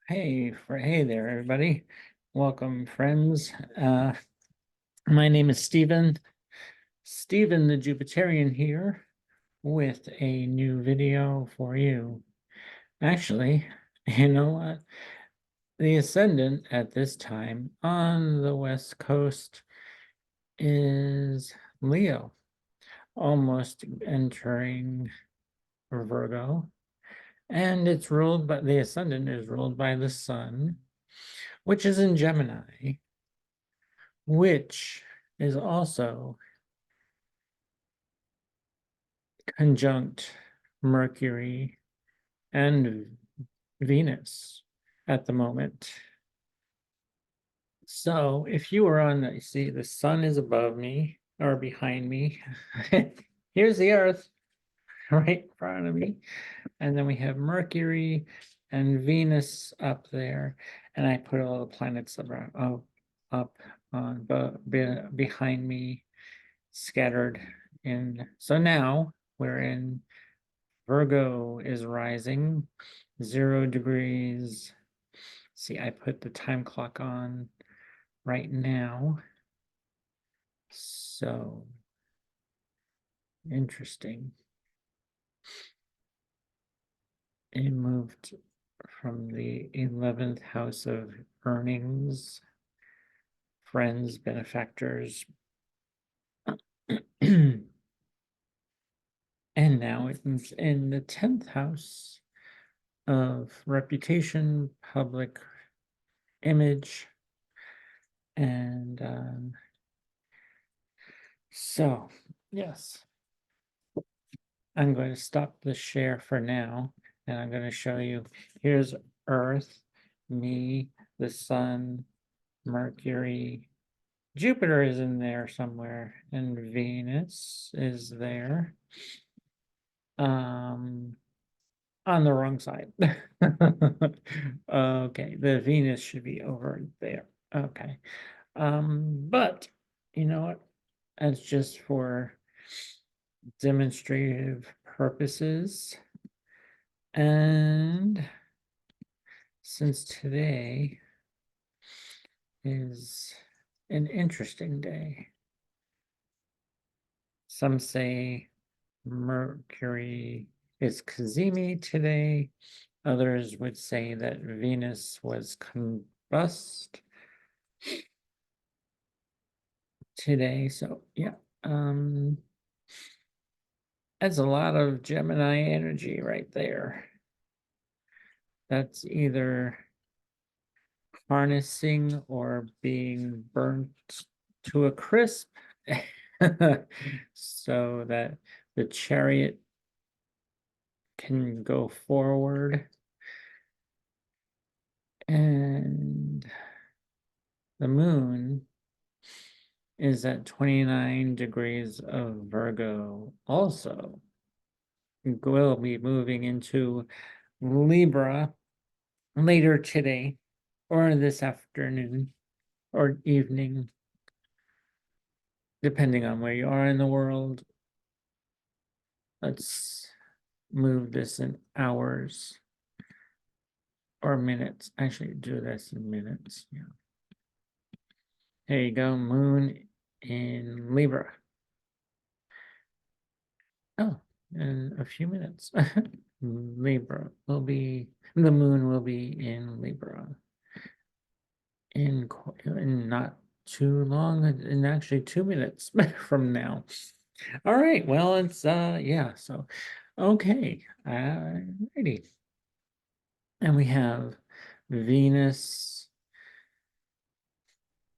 Hey there, everybody. Welcome, friends. My name is Stephen the Jupiterian here with a new video for you. Actually, you know what? The ascendant at this time on the West Coast is Leo, almost entering Virgo, and the ascendant is ruled by the sun, which is in Gemini, which is also conjunct Mercury and Venus at the moment. So if you were on, you see the sun is above me or behind me. Here's the Earth right in front of me. And then we have Mercury and Venus up there. And I put all the planets around, up on behind me, scattered in. So now we're in Virgo is rising, 0 degrees. See, I put the time clock on right now. So interesting. It moved from the 11th house of earnings, friends, benefactors. And now it's in the 10th house of reputation, public image, and so yes, I'm going to stop the share for now, and I'm going to show you. Here's Earth, me, the sun, Mercury, Jupiter is in there somewhere, and Venus is there. On the wrong side. Okay, the Venus should be over there. Okay. But you know what? That's just for demonstrative purposes. And since today is an interesting day, some say Mercury is Cazimi today. Others would say that Venus was combust today. So yeah, that's a lot of Gemini energy right there. That's either harnessing or being burnt to a crisp so that the chariot can go forward. And the moon is at 29 degrees of Virgo also. We'll be moving into Libra later today or this afternoon or evening, depending on where you are in the world. Let's move this in hours or minutes. Actually, do this in minutes. Yeah. There you go, moon in Libra. Oh, in a few minutes. Libra will be, the moon will be in Libra in not too long, in actually 2 minutes from now. All right, well, it's yeah, so okay, righty. And we have Venus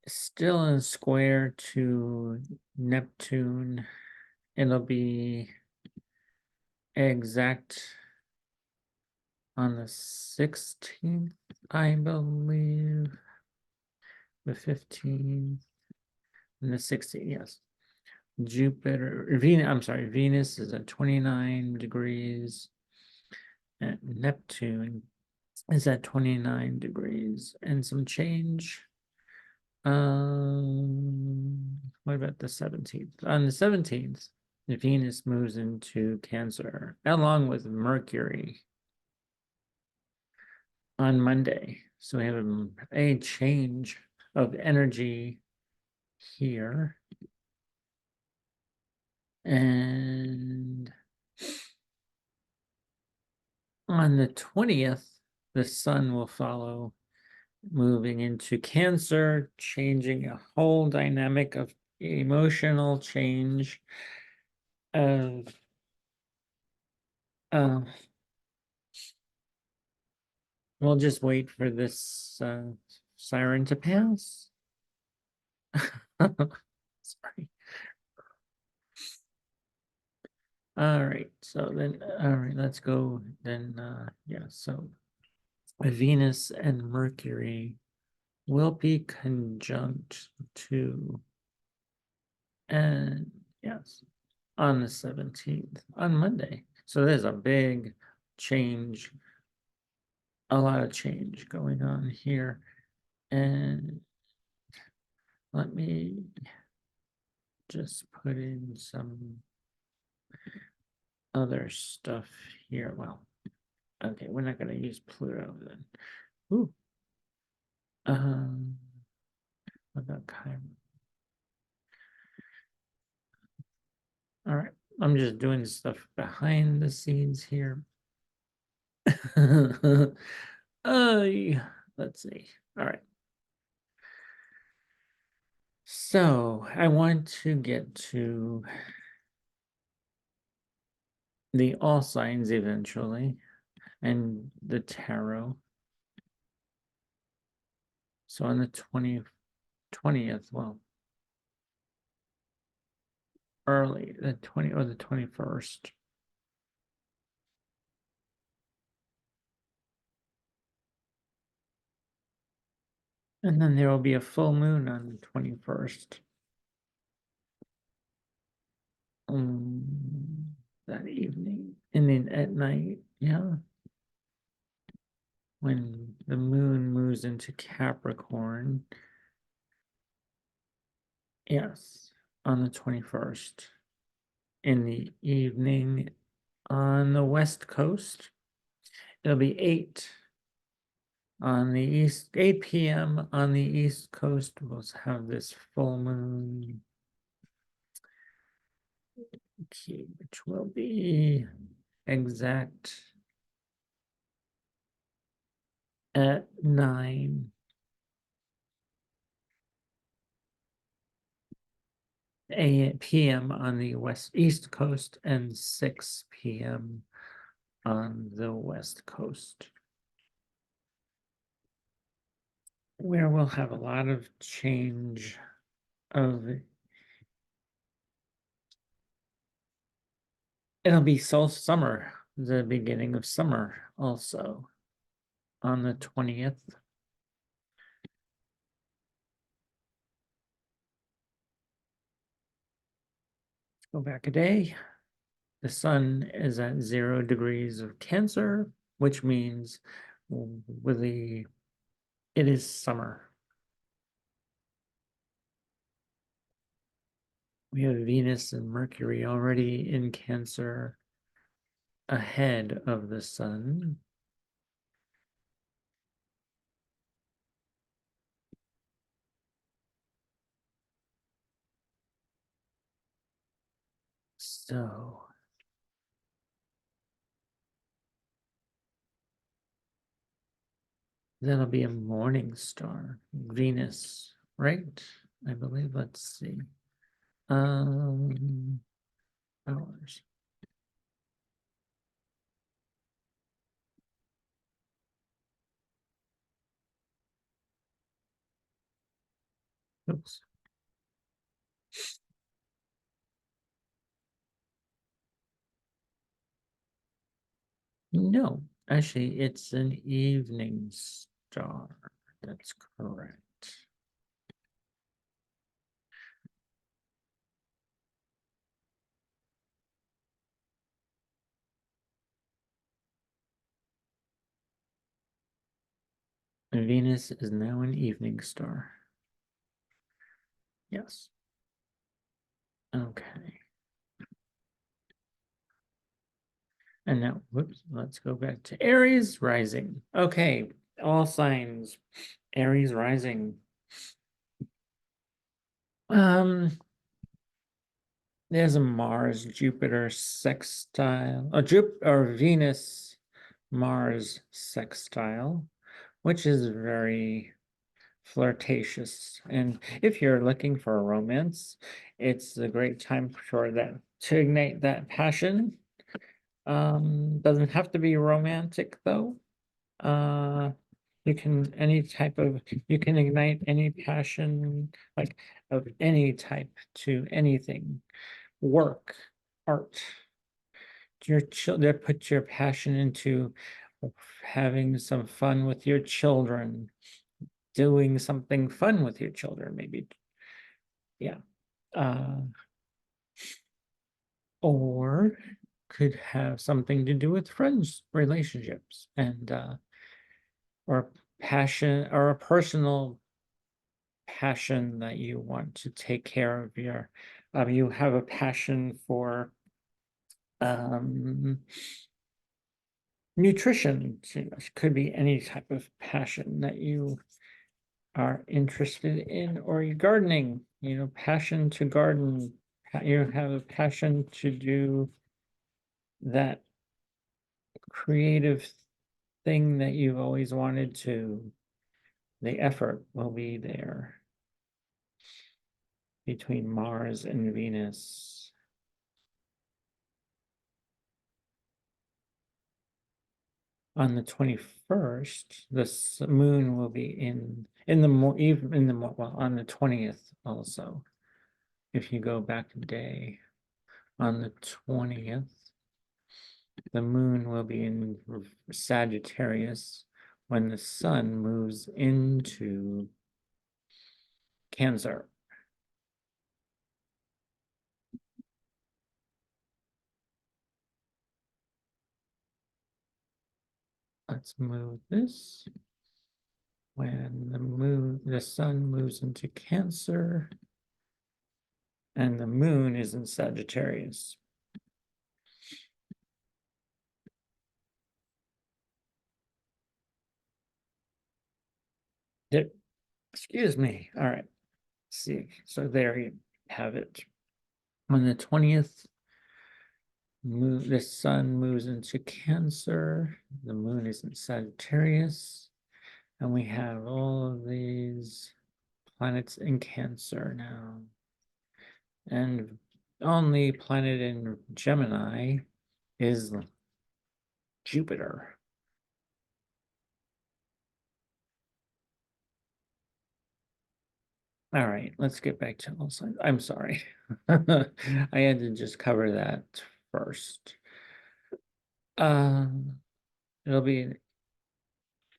still in square to Neptune. It'll be exact on the 16th, I believe. The 15th and the 16th, yes. Venus is at 29 degrees, and Neptune is at 29 degrees and some change. What about the 17th? On the 17th, Venus moves into Cancer along with Mercury. on Monday. So we have a change of energy here. And on the 20th, the sun will follow, moving into Cancer, changing a whole dynamic of emotional change of we'll just wait for this siren to pass. Sorry. All right, so then, all right, let's go then, yeah, so Venus and Mercury will be conjunct to, and yes, on the 17th, on Monday. So there's a big change, a lot of change going on here. And let me just put in some other stuff here. Well, okay, we're not going to use Pluto then. Ooh. What about Chiron? All right, I'm just doing stuff behind the scenes here. Let's see. All right. So I want to get to the all signs eventually and the tarot. So on the 20th, well, early, the 20 or the 21st. And then there will be a full moon on the 21st. That evening, and then at night, yeah. When the moon moves into Capricorn. Yes, on the 21st. In the evening on the West Coast. It'll be 8 on the East, 8 p.m. on the East Coast. We'll have this full moon. Okay, which will be exact at 9 p.m. on the East Coast and 6 p.m. on the West Coast, where we'll have a lot of change of, it'll be summer, the beginning of summer also on the 20th. Go back a day. The sun is at 0 degrees of Cancer, which means it is summer. We have Venus and Mercury already in Cancer ahead of the sun. So that'll be a morning star, Venus, right? I believe, let's see. Hours. Oops. No, actually, it's an evening star. That's correct. Venus is now an evening star. Yes. Okay. And now, whoops, let's go back to Aries rising. Okay, all signs, Aries rising. Um, there's a Mars Jupiter sextile, or Venus Mars sextile, which is very flirtatious. And if you're looking for a romance, it's a great time for that to ignite that passion. Doesn't have to be romantic though. Uh, you can you can ignite any passion, like of any type, to anything, work, art. Your children, put your passion into having some fun with your children, doing something fun with your children, maybe. Yeah. Uh, or could have something to do with friends, relationships, and or passion, or a personal passion that you want to take care of your, you have a passion for um nutrition. It could be any type of passion that you are interested in, or your gardening, passion to garden. You have a passion to do that creative thing that you've always wanted to. The effort will be there between Mars and Venus. On the 21st, the moon will be in the more even in the well, on the 20th also. If you go back a day, on the 20th, the moon will be in Sagittarius when the sun moves into Cancer. Let's move this. When the sun moves into Cancer and the moon is in Sagittarius. Excuse me. All right. Let's see. So there you have it. On the 20th, the sun moves into Cancer. The moon is in Sagittarius. And we have all of these planets in Cancer now. And only planet in Gemini is Jupiter. All right, let's get back to all signs. I'm sorry. I had to just cover that first. It'll be an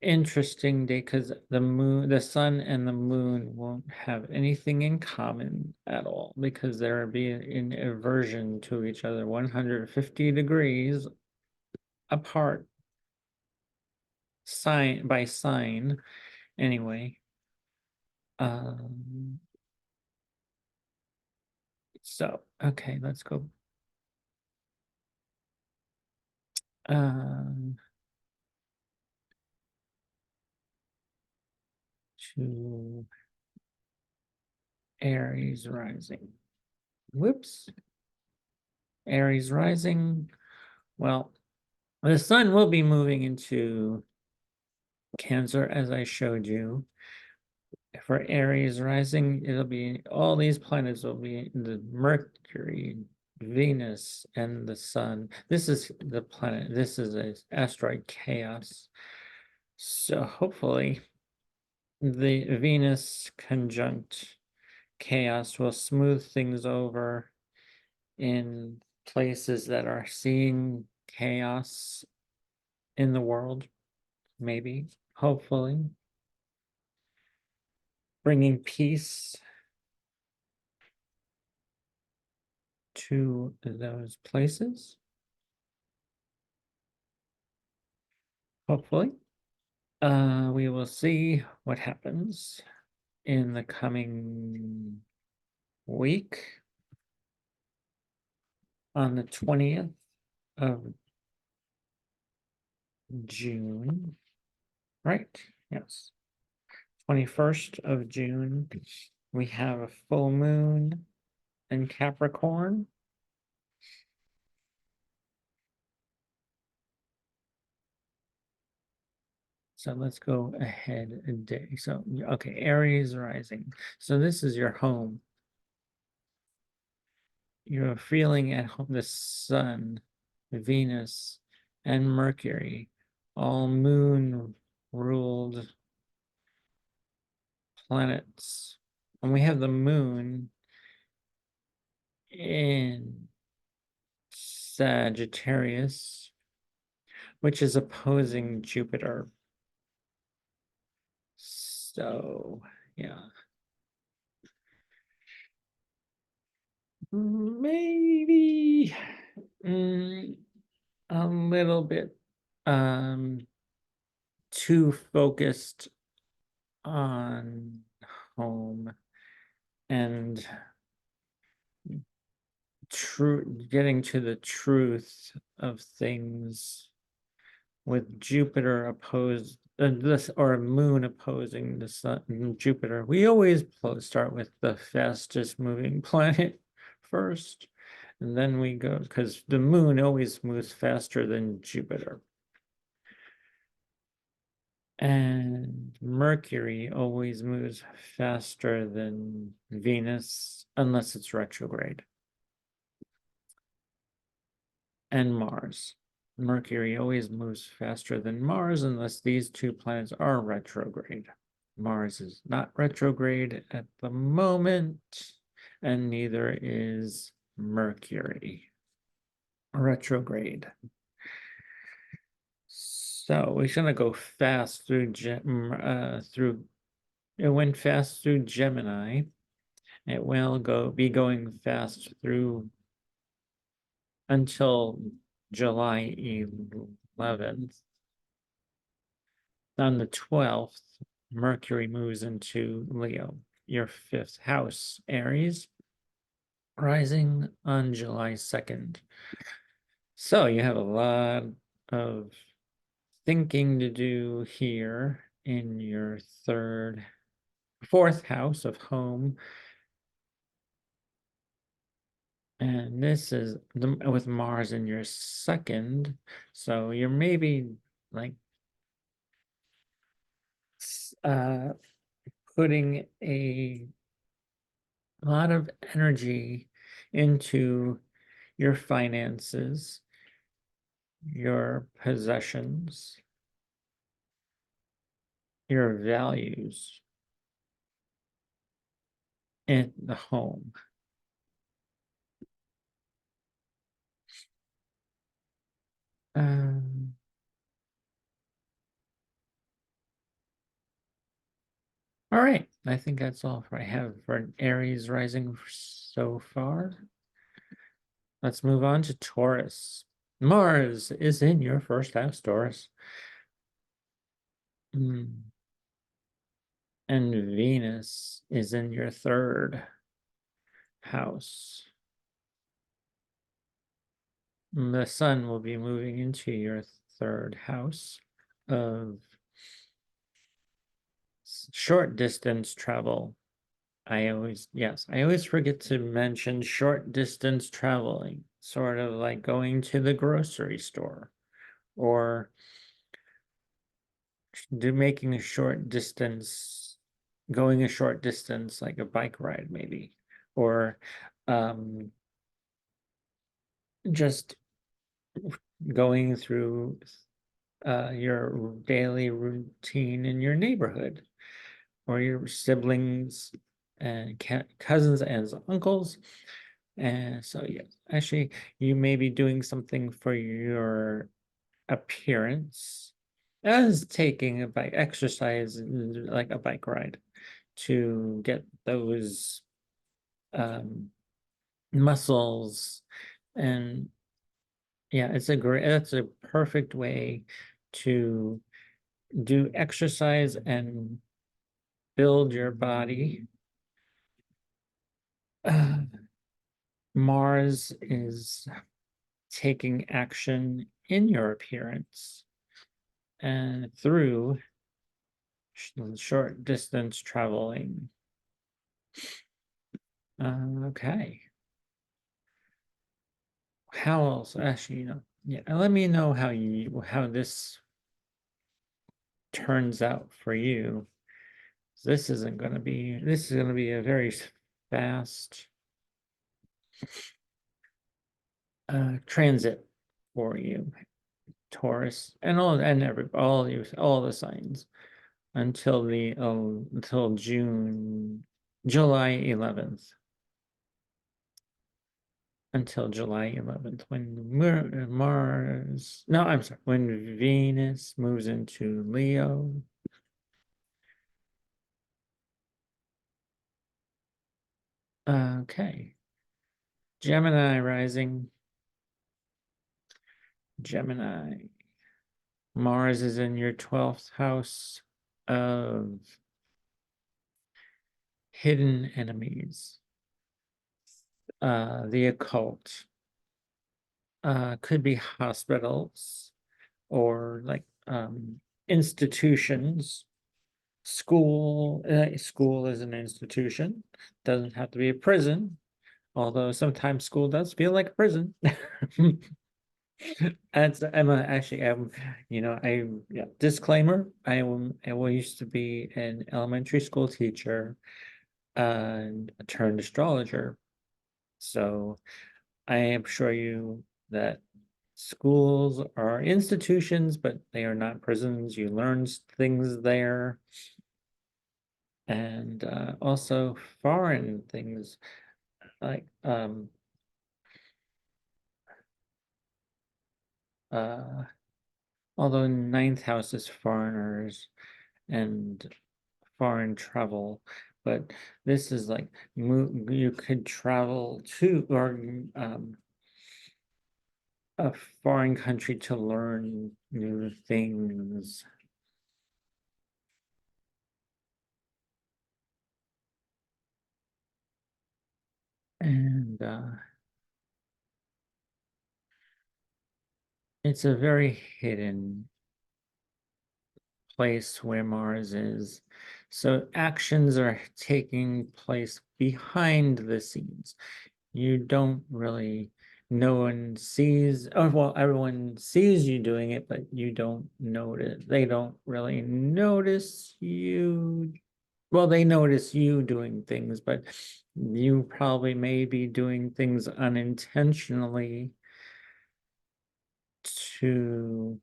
interesting day because the sun and the moon won't have anything in common at all, because they'll be in aversion to each other, 150 degrees apart, sign by sign anyway. So okay, let's go. Um to Aries rising. Whoops. Aries rising. Well, the sun will be moving into Cancer, as I showed you. For Aries rising, it'll be all these planets will be the Mercury, Venus, and the sun. This is the planet. This is an asteroid chaos. So hopefully the Venus conjunct chaos will smooth things over in places that are seeing chaos in the world, maybe, hopefully, bringing peace to those places, hopefully. We will see what happens in the coming week. On the 20th of June, right? Yes. 21st of June, we have a full moon in Capricorn. So let's go ahead a day. So, okay, Aries rising. So this is your home. You're feeling at home, the sun, Venus, and Mercury, all moon ruled planets. And we have the moon in Sagittarius, which is opposing Jupiter. So, yeah. Maybe a little bit too focused on home and getting to the truth of things with Jupiter opposed this or moon opposing the sun Jupiter. We always start with the fastest moving planet first, and then we go because the moon always moves faster than Jupiter. And Mercury always moves faster than Venus unless it's retrograde. And Mars. Mercury always moves faster than Mars unless these two planets are retrograde. Mars is not retrograde at the moment, and neither is Mercury retrograde. So we're gonna go fast through it went fast through Gemini. It will be going fast through until July 11th. On the 12th, Mercury moves into Leo, your fifth house, Aries, rising on July 2nd. So you have a lot of thinking to do here in your fourth house of home. And this is with Mars in your second. So you're maybe like putting a lot of energy into your finances, your possessions, your values in the home. All right, I think that's all I have for an Aries rising so far. Let's move on to Taurus. Mars is in your first house, Taurus. And Venus is in your third house. The sun will be moving into your third house of short distance travel. I always forget to mention short distance traveling, sort of like going to the grocery store or making a short distance, going a short distance, like a bike ride maybe, or just going through your daily routine in your neighborhood or your siblings and cousins and uncles. And so, yeah, actually, you may be doing something for your appearance as taking a bike exercise, like a bike ride, to get those muscles. And yeah, that's a perfect way to do exercise and build your body. Mars is taking action in your appearance and through short distance traveling. Okay. How else? Actually, yeah. Let me know how this turns out for you. This isn't going to be. This is going to be a very fast transit for you, Taurus, and all the signs until July 11th. Until July 11th, when Mars, no, I'm sorry, when Venus moves into Leo. Okay. Gemini rising. Gemini. Mars is in your 12th house of hidden enemies. The occult. Could be hospitals or like institutions. School is an institution. Doesn't have to be a prison, although sometimes school does feel like a prison. Yeah, disclaimer, I used to be an elementary school teacher and a turned astrologer. So I am sure you that schools are institutions, but they are not prisons. You learn things there. And also foreign things like uh although ninth house is foreigners and foreign travel, but this is like you could travel to or a foreign country to learn new things. And it's a very hidden place where Mars is. So actions are taking place behind the scenes. You don't really, no one sees, oh, well, everyone sees you doing it, but you don't notice. They don't really notice you. Well, they notice you doing things, but you probably may be doing things unintentionally to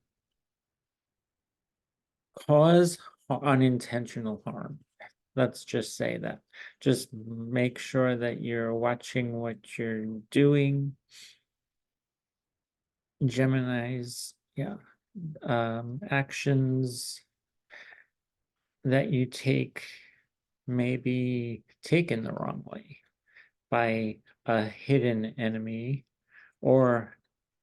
cause unintentional harm. Let's just say that. Just make sure that you're watching what you're doing. Gemini's, yeah, actions that you take may be taken the wrong way by a hidden enemy, or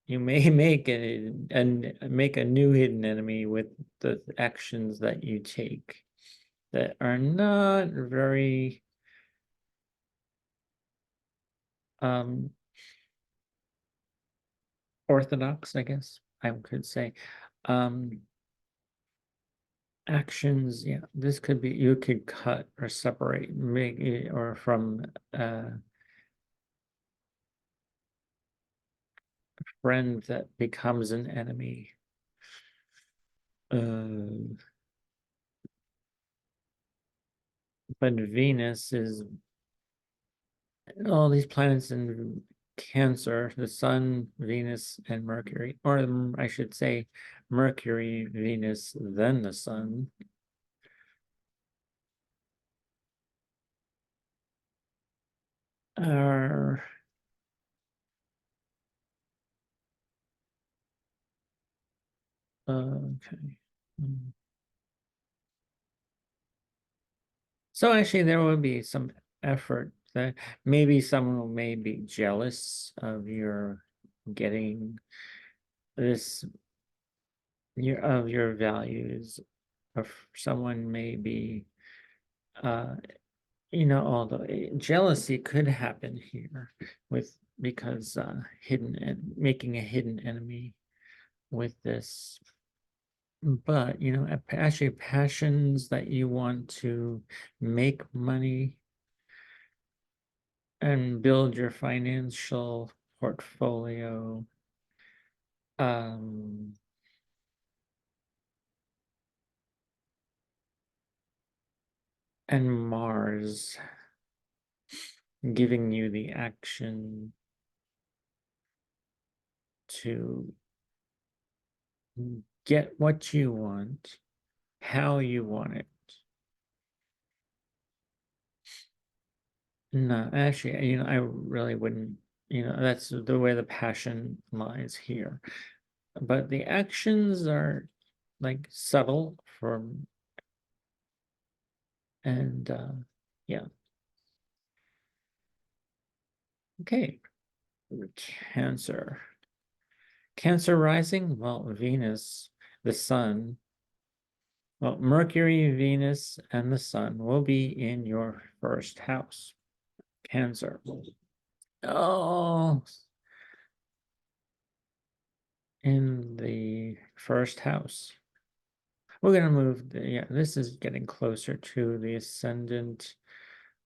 you may make make a new hidden enemy with the actions that you take that are not very um orthodox, I guess I could say. Um Actions, yeah, this could be, you could cut or separate, make or from a friend that becomes an enemy. But Venus is all these planets in Cancer, the Sun, Venus, and Mercury, or I should say Mercury, Venus, then the Sun. Are okay. So actually, there will be some effort that maybe someone may be jealous of your getting this of your values, or someone may be uh although jealousy could happen here with because hidden and making a hidden enemy with this But, actually passions that you want to make money and build your financial portfolio. Um, and Mars giving you the action to get what you want, how you want it. No, actually, I really wouldn't, that's the way the passion lies here. But the actions are like subtle from, and yeah. Okay. Cancer. Cancer rising, well, Venus, the sun, well, Mercury, Venus, and the sun will be in your first house. Cancer. Oh, in the first house. We're going to move, yeah, this is getting closer to the ascendant,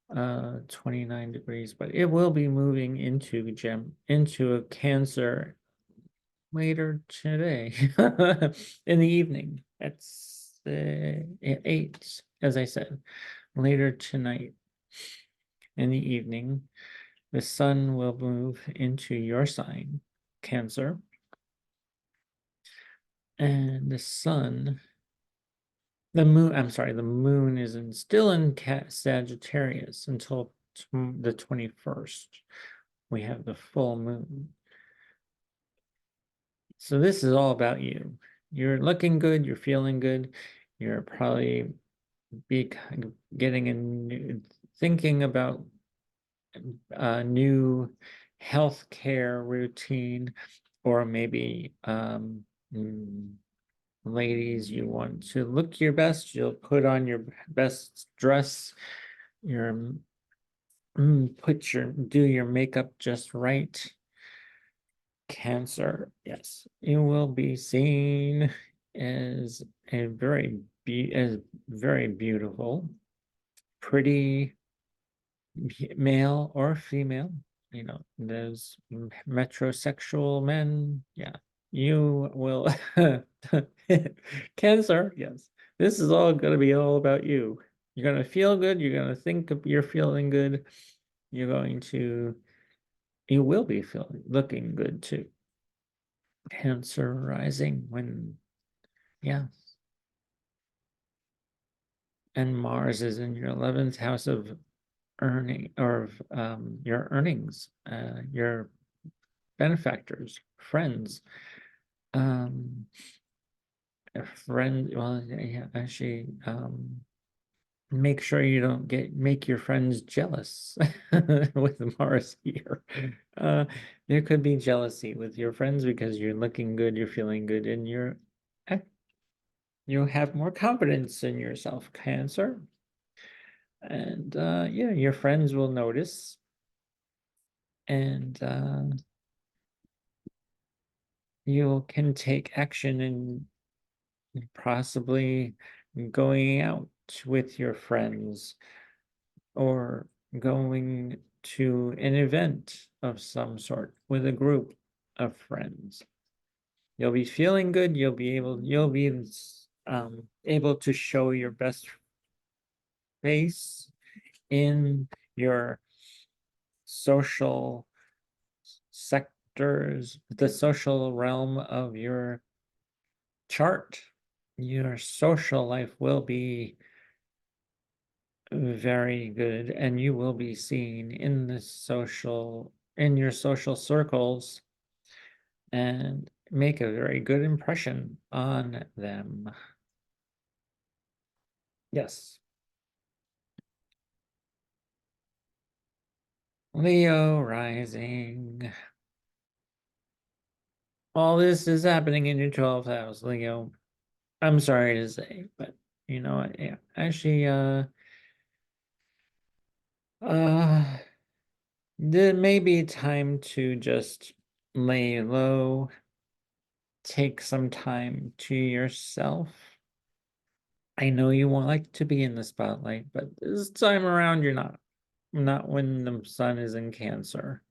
29 degrees, but it will be moving into a Cancer later today in the evening. It's 8, as I said, later tonight in the evening. The sun will move into your sign, Cancer, and the moon is still in Sagittarius until the 21st. We have the full moon. So this is all about you. You're looking good, you're feeling good, you're probably be getting thinking about a new healthcare routine, or maybe ladies, you want to look your best, you'll put on your best dress, your do your makeup just right. Cancer, yes, you will be seen as as very beautiful, pretty male or female, those metrosexual men, yeah, you will Cancer, yes, this is all going to be all about you. You're going to feel good, you're going to think you're feeling good, you're going to you will be feeling looking good too. Cancer rising when, yeah, and Mars is in your 11th house of earning, or your earnings, your benefactors, friends, um, a friend. Well, yeah, actually, make sure you don't make your friends jealous with Mars here. Uh, there could be jealousy with your friends because you're looking good, you're feeling good, and you have more confidence in yourself, Cancer. And yeah, your friends will notice, and you can take action and possibly going out with your friends, or going to an event of some sort with a group of friends. You'll be feeling good. You'll be able to show your best face in your social sectors, the social realm of your chart. Your social life will be very good, and you will be seen in your social circles, and make a very good impression on them. Yes. Leo rising. All this is happening in your 12th house, Leo. I'm sorry to say, but yeah, actually, uh, there may be time to just lay low, take some time to yourself. I know you want like to be in the spotlight, but this time around you're not. Not when the sun is in Cancer.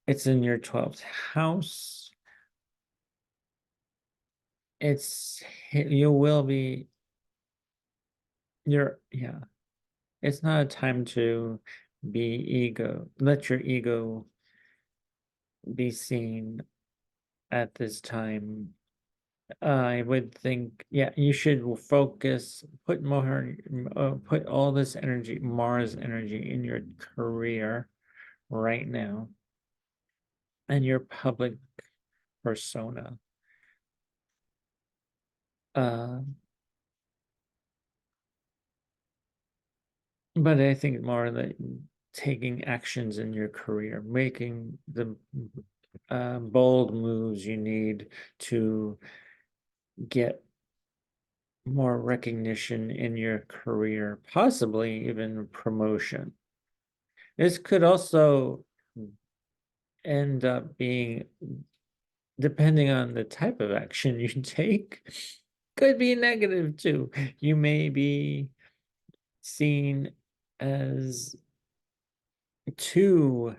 It's in your 12th house. It's you will be yeah. It's not a time to let your ego be seen at this time. I would think, yeah, you should focus, put all this energy, Mars energy, in your career right now and your public persona. Uh, but I think more that taking actions in your career, making the bold moves you need to get more recognition in your career, possibly even promotion. This could also end up being, depending on the type of action you take, could be negative too. You may be seen as too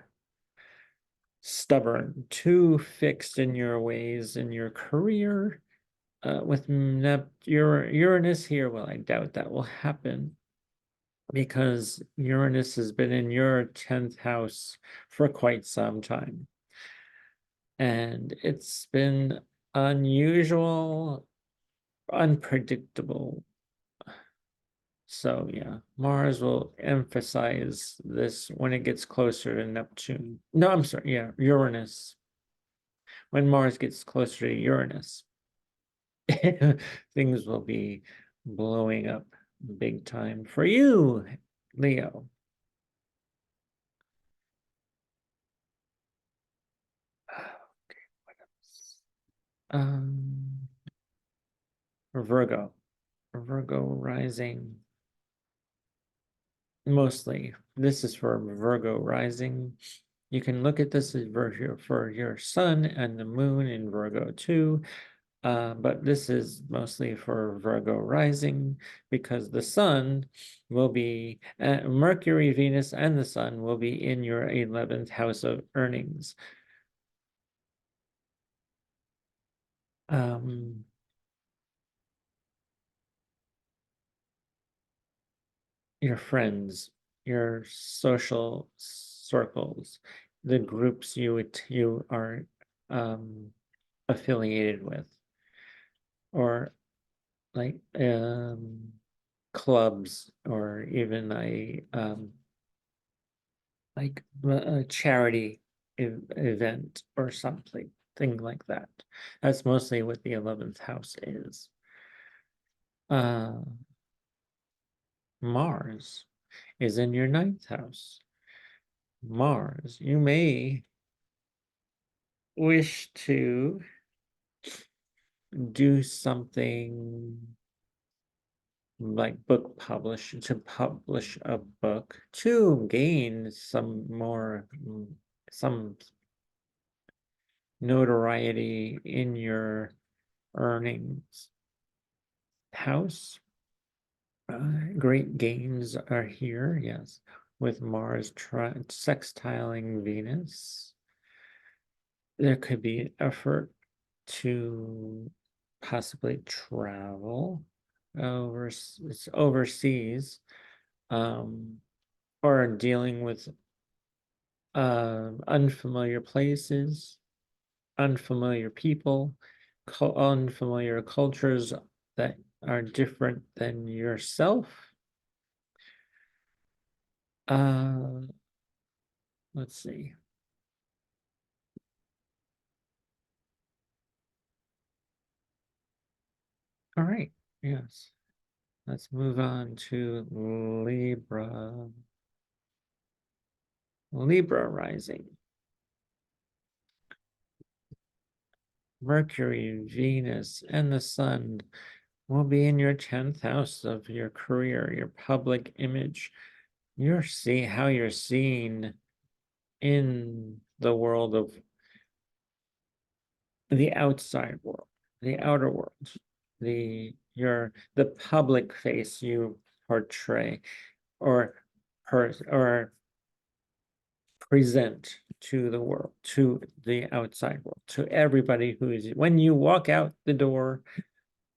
stubborn, too fixed in your ways in your career. With Uranus here, well, I doubt that will happen because Uranus has been in your 10th house for quite some time. And it's been unusual, unpredictable. So yeah, Mars will emphasize this when it gets closer to Neptune. No, I'm sorry, yeah, Uranus. When Mars gets closer to Uranus, things will be blowing up big time for you, Leo. Okay, what else? Virgo. Virgo rising. Mostly, this is for Virgo rising. You can look at this as for your sun and the moon in Virgo too. But this is mostly for Virgo rising because the sun will be, Mercury, Venus, and the sun will be in your 11th house of earnings. Your friends, your social circles, the groups you are affiliated with, or like clubs, or even a charity event or something, thing like that. That's mostly what the 11th house is. Mars is in your 9th house. Mars, you may wish to do something like to publish a book to gain some notoriety in your earnings house. Great gains are here, yes, with Mars sextiling Venus. There could be effort to possibly travel overseas, or dealing with unfamiliar places, unfamiliar people, unfamiliar cultures that are different than yourself. Let's see. All right, yes. Let's move on to Libra. Libra rising. Mercury, Venus, and the sun will be in your 10th house of your career, your public image. How you're seen in the world of the outside world, the outer world, the public face you portray or or present to the world, to the outside world, to everybody who is when you walk out the door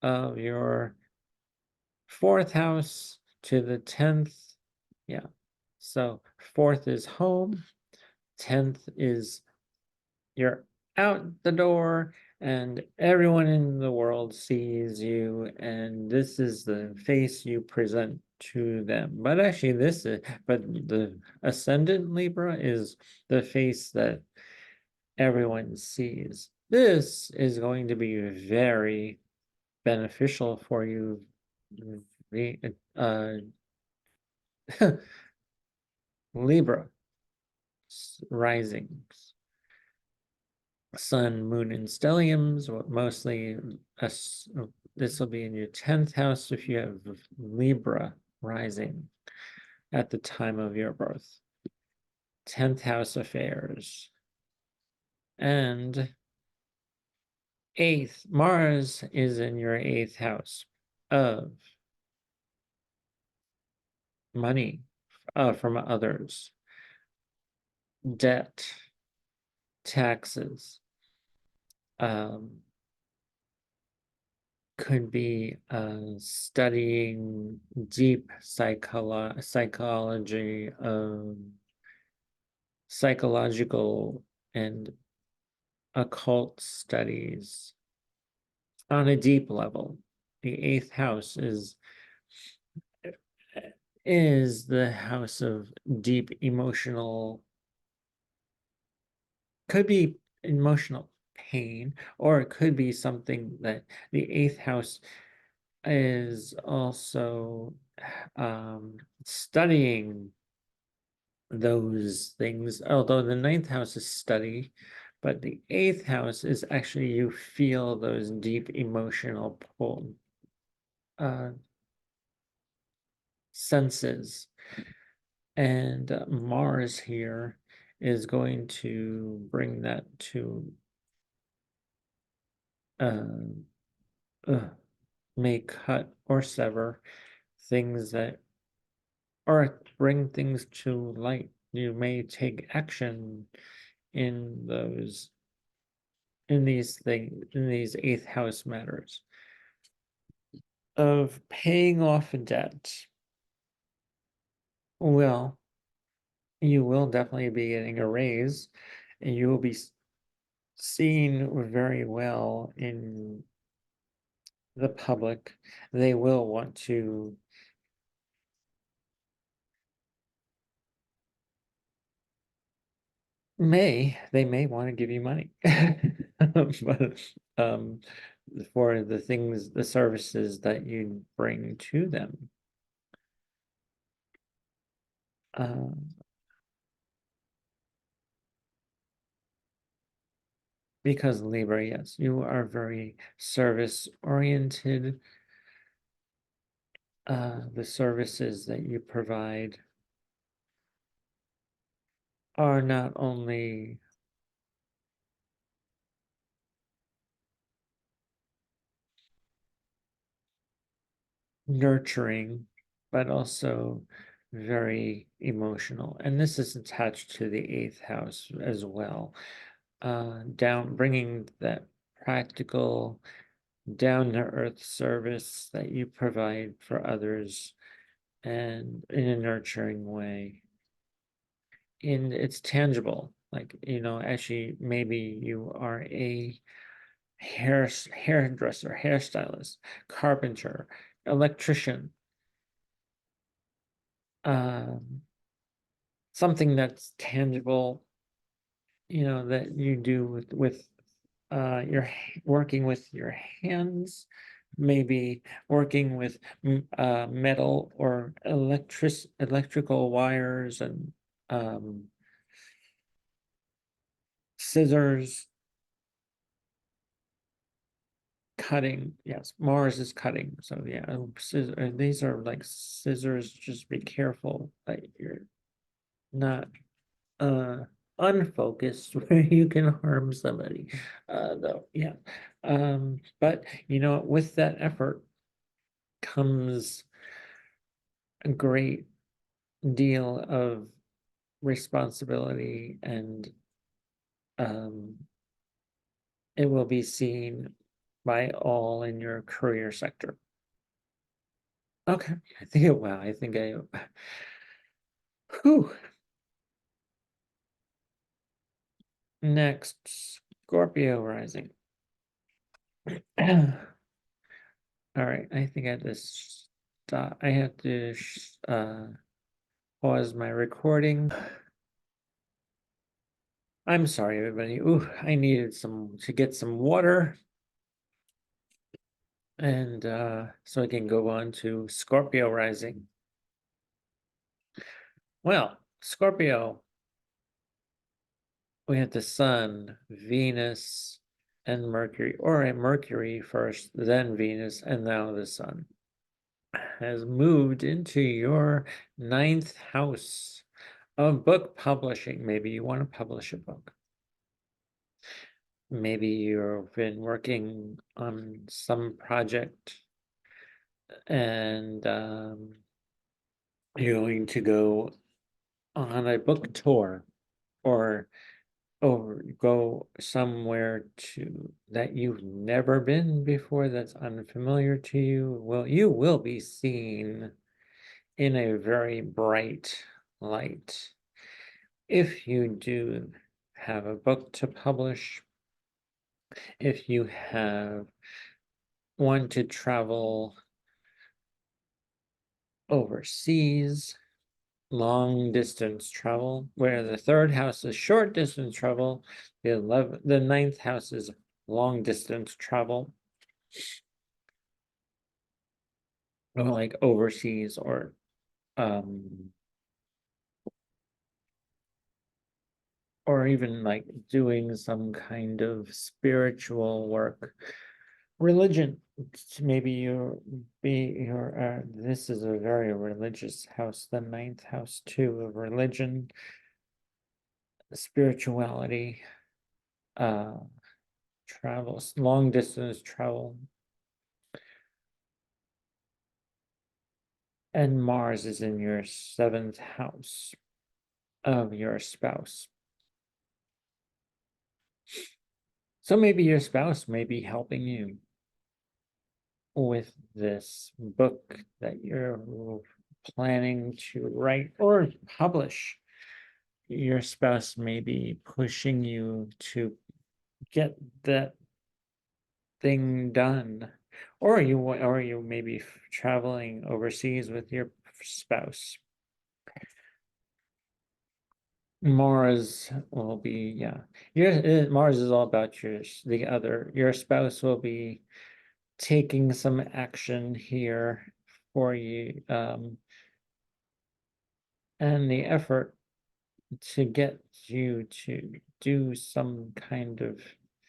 of your fourth house to the 10th. Yeah. So fourth is home, 10th is you're out the door and everyone in the world sees you, and this is the face you present to them. But actually but the ascendant Libra is the face that everyone sees. This is going to be very beneficial for you. uh Libra risings, sun, moon, and stelliums, mostly this will be in your 10th house if you have Libra rising at the time of your birth. 10th house affairs. And 8th, Mars is in your 8th house of money from others, debt, taxes, could be studying deep psychology, psychological and occult studies on a deep level. The 8th house is the house of deep emotional, could be emotional pain, or it could be something that the 8th house is also studying those things, although the 9th house is study, but the 8th house is actually you feel those deep emotional pull senses. And Mars here is going to bring that to may cut or sever things that, or bring things to light. You may take action in those, in these things, in these 8th house matters of paying off a debt. Well, you will definitely be getting a raise, and you will be seen very well in the public. They will want to they may want to give you money. But for the things, the services that you bring to them. Because Libra, yes, you are very service oriented. The services that you provide are not only nurturing, but also very emotional. And this is attached to the 8th house as well. Bringing that practical, down to earth service that you provide for others and in a nurturing way. And it's tangible, like, actually, maybe you are a hairdresser, hairstylist, carpenter, electrician, something that's tangible, that you do with your working with your hands, maybe working with metal or electrical wires and scissors, cutting. Yes, Mars is cutting. So yeah, these are like scissors. Just be careful that you're not unfocused where you can harm somebody. Though, yeah. But you know, with that effort comes a great deal of responsibility, and um it will be seen by all in your career sector. Okay, I think it, wow, I think I, whew. Next, Scorpio rising. All right, I think I have to stop. I have to pause my recording. I'm sorry, everybody. Ooh, I needed to get some water, and so I can go on to Scorpio rising. Well, Scorpio, we have the Sun, Venus, and Mercury, or a Mercury first, then Venus, and now the Sun has moved into your ninth house of book publishing. Maybe you want to publish a book. Maybe you've been working on some project and you're going to go on a book tour, or go somewhere to that you've never been before, that's unfamiliar to you. Well, you will be seen in a very bright light. If you do have a book to publish, if you have want to travel overseas, long distance travel, where the third house is short distance travel, the ninth house is long distance travel, or like overseas, um or even like doing some kind of spiritual work, religion. Maybe this is a very religious house, the ninth house too, of religion, spirituality, uh travels, long distance travel. And Mars is in your seventh house of your spouse. So maybe your spouse may be helping you with this book that you're planning to write or publish. Your spouse may be pushing you to get that thing done, or you may be traveling overseas with your spouse. Mars will be, yeah. Mars is all about your spouse will be taking some action here for you, and the effort to get you to do some kind of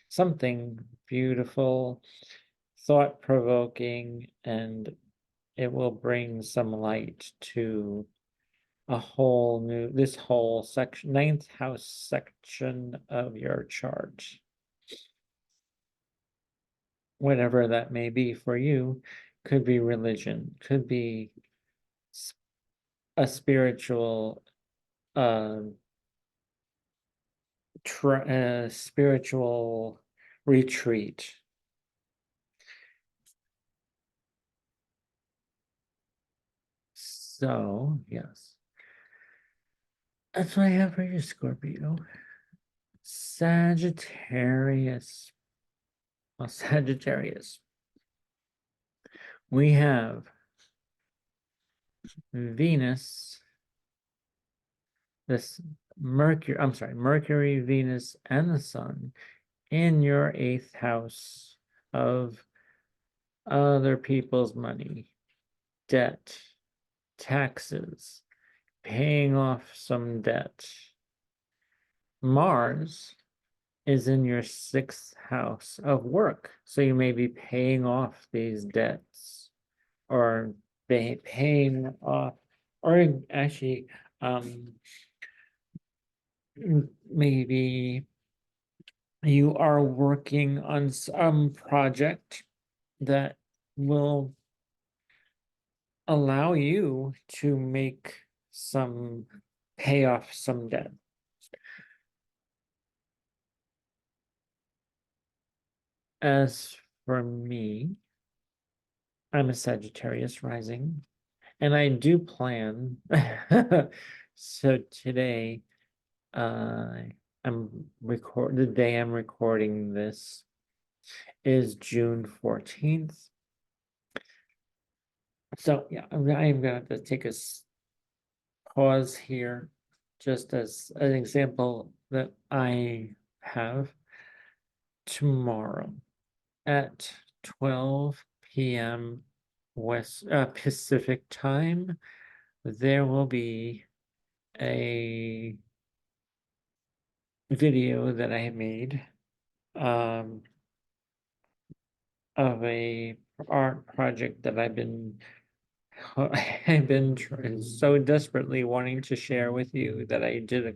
something beautiful, thought-provoking, and it will bring some light to this whole section, ninth house section of your chart. Whatever that may be for you, could be religion, could be a spiritual uh, spiritual retreat. So, yes. That's what I have for you, Scorpio. Sagittarius. Well, Sagittarius. We have Venus, Mercury, Venus, and the Sun in your eighth house of other people's money, debt, taxes, paying off some debt. Mars is in your sixth house of work, so you may be paying off these debts, or paying off, or actually maybe you are working on some project that will allow you to pay off some debt. As for me, I'm a Sagittarius rising, and I do plan. So today, uh, the day I'm recording this is June 14th. So yeah, I'm gonna have to take a pause here, just as an example that I have tomorrow at 12 p.m. Pacific time. There will be a video that I made um, of a art project that I've been so desperately wanting to share with you, that I did a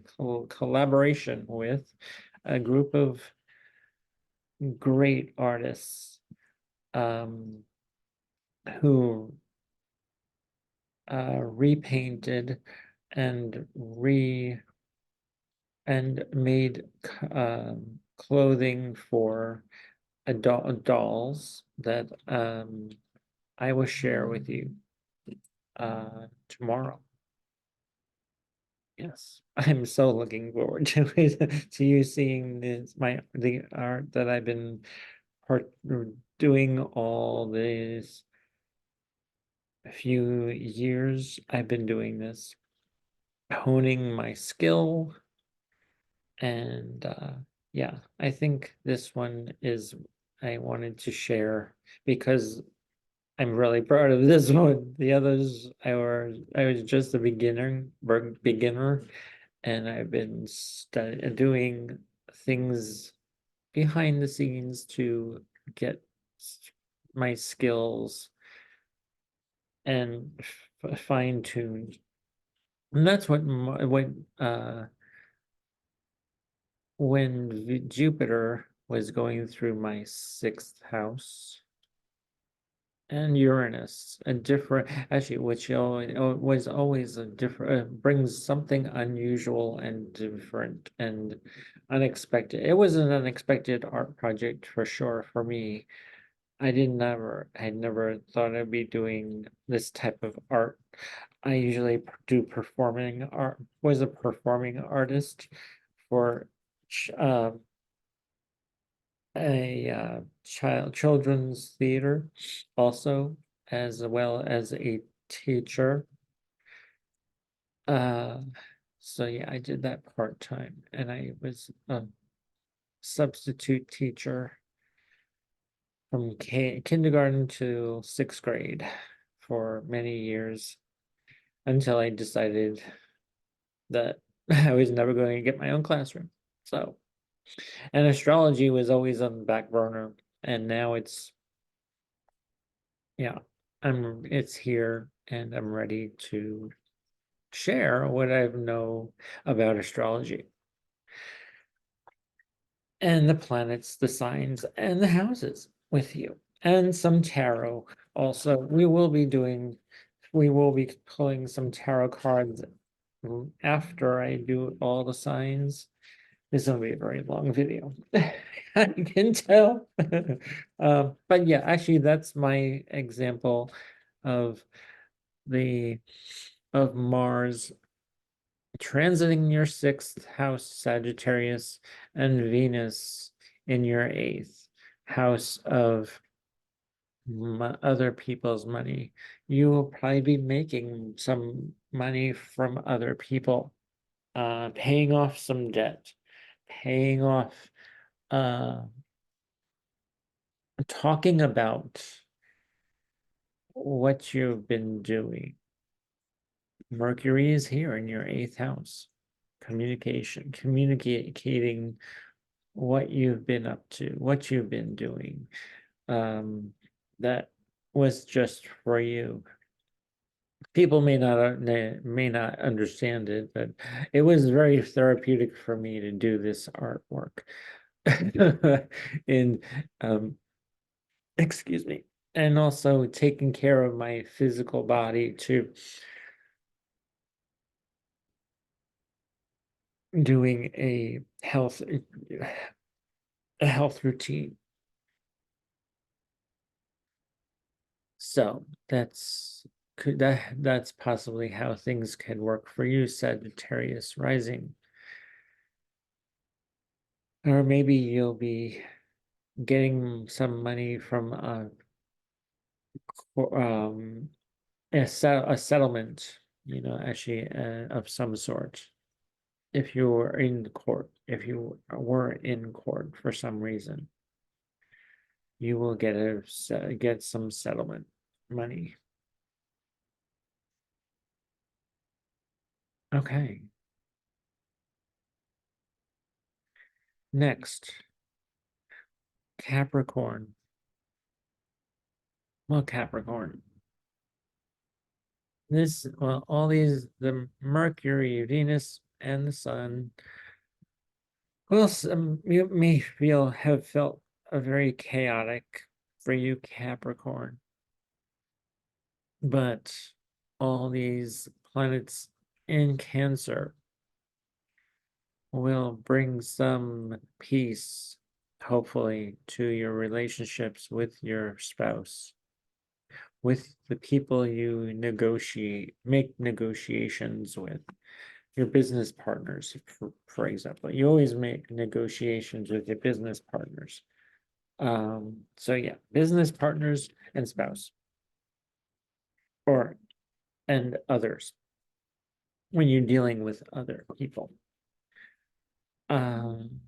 collaboration with a group of great artists um, who repainted and made clothing for dolls that I will share with you tomorrow. Yes, I'm so looking forward to it, to you seeing the art that I've been doing all these few years. I've been doing this, honing my skill, and yeah, I think this one is I wanted to share because I'm really proud of this one. The others I was just a beginner, and I've been doing things behind the scenes to get my skills and fine tuned. And that's uh when Jupiter was going through my sixth house, and Uranus, a different, actually, which was always a different, brings something unusual and different and unexpected. It was an unexpected art project for sure for me. I never thought I'd be doing this type of art. I usually do performing art, was a performing artist for a children's theater also, as well as a teacher. Uh, so yeah, I did that part-time, and I was a substitute teacher from kindergarten to sixth grade for many years, until I decided that I was never going to get my own classroom. So, and astrology was always on the back burner, and now yeah, it's here, and I'm ready to share what I know about astrology and the planets, the signs, and the houses with you, and some tarot. Also, we will be pulling some tarot cards after I do all the signs. This will be a very long video. I can tell. But yeah, actually, that's my example of the of Mars transiting your sixth house, Sagittarius, and Venus in your eighth house of other people's money. You will probably be making some money from other people, paying off some debt, paying off, uh, talking about what you've been doing. Mercury is here in your eighth house. Communicating what you've been up to, what you've been doing. That was just for you. People may not understand it, but it was very therapeutic for me to do this artwork. in excuse me, and also taking care of my physical body too, doing a health routine. So that's possibly how things can work for you, Sagittarius rising. Or maybe you'll be getting some money from um a settlement, actually, of some sort. If you were in court, if you were in court for some reason, you will get some settlement money. Okay. Next, Capricorn. Well, Capricorn. All these, the Mercury, Venus, and the Sun. Well, you may have felt a very chaotic for you, Capricorn, but all these planets in Cancer will bring some peace, hopefully, to your relationships with your spouse, with the people you make negotiations with, your business partners, for example. You always make negotiations with your business partners. So yeah, business partners and spouse, or and others when you're dealing with other people. Um,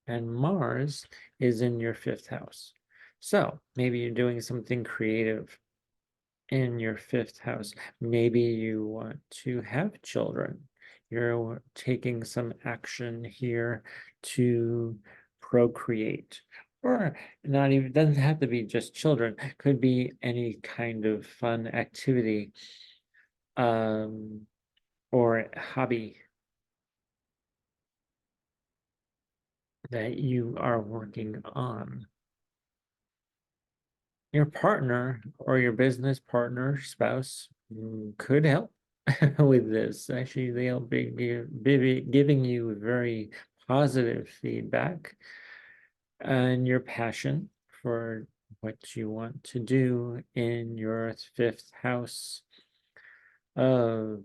and Mars is in your fifth house. So maybe you're doing something creative in your fifth house. Maybe you want to have children. You're taking some action here to procreate. Or not even, doesn't have to be just children, could be any kind of fun activity or hobby that you are working on. Your partner or your business partner, spouse, could help with this. Actually, they'll be giving you very positive feedback and your passion for what you want to do in your fifth house of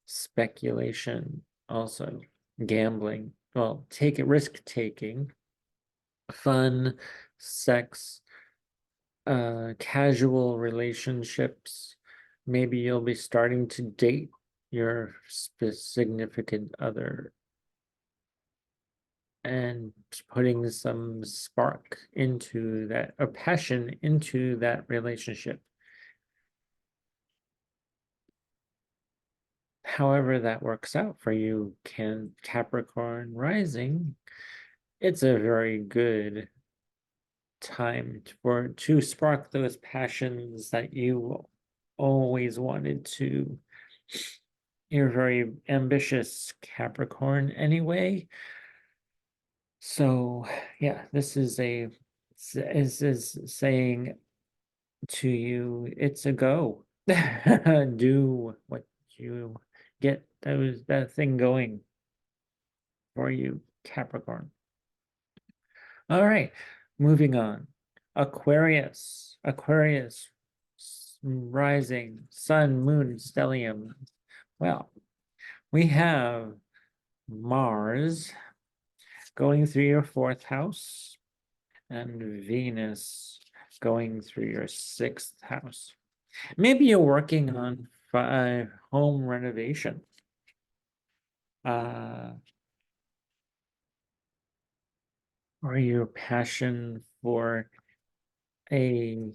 speculation, also gambling. Well, risk taking, fun, sex, casual relationships. Maybe you'll be starting to date your significant other and putting some spark into that, or passion into that relationship. However that works out for you, Capricorn rising, it's a very good time to spark those passions that you always wanted to. You're very ambitious, Capricorn, anyway. So yeah, this is saying to you, it's a go. Do what you get that thing going for you, Capricorn. All right, moving on. Aquarius, rising, sun, moon, stellium. Well, we have Mars going through your fourth house and Venus going through your sixth house. Maybe you're working on home renovation. Or your passion for a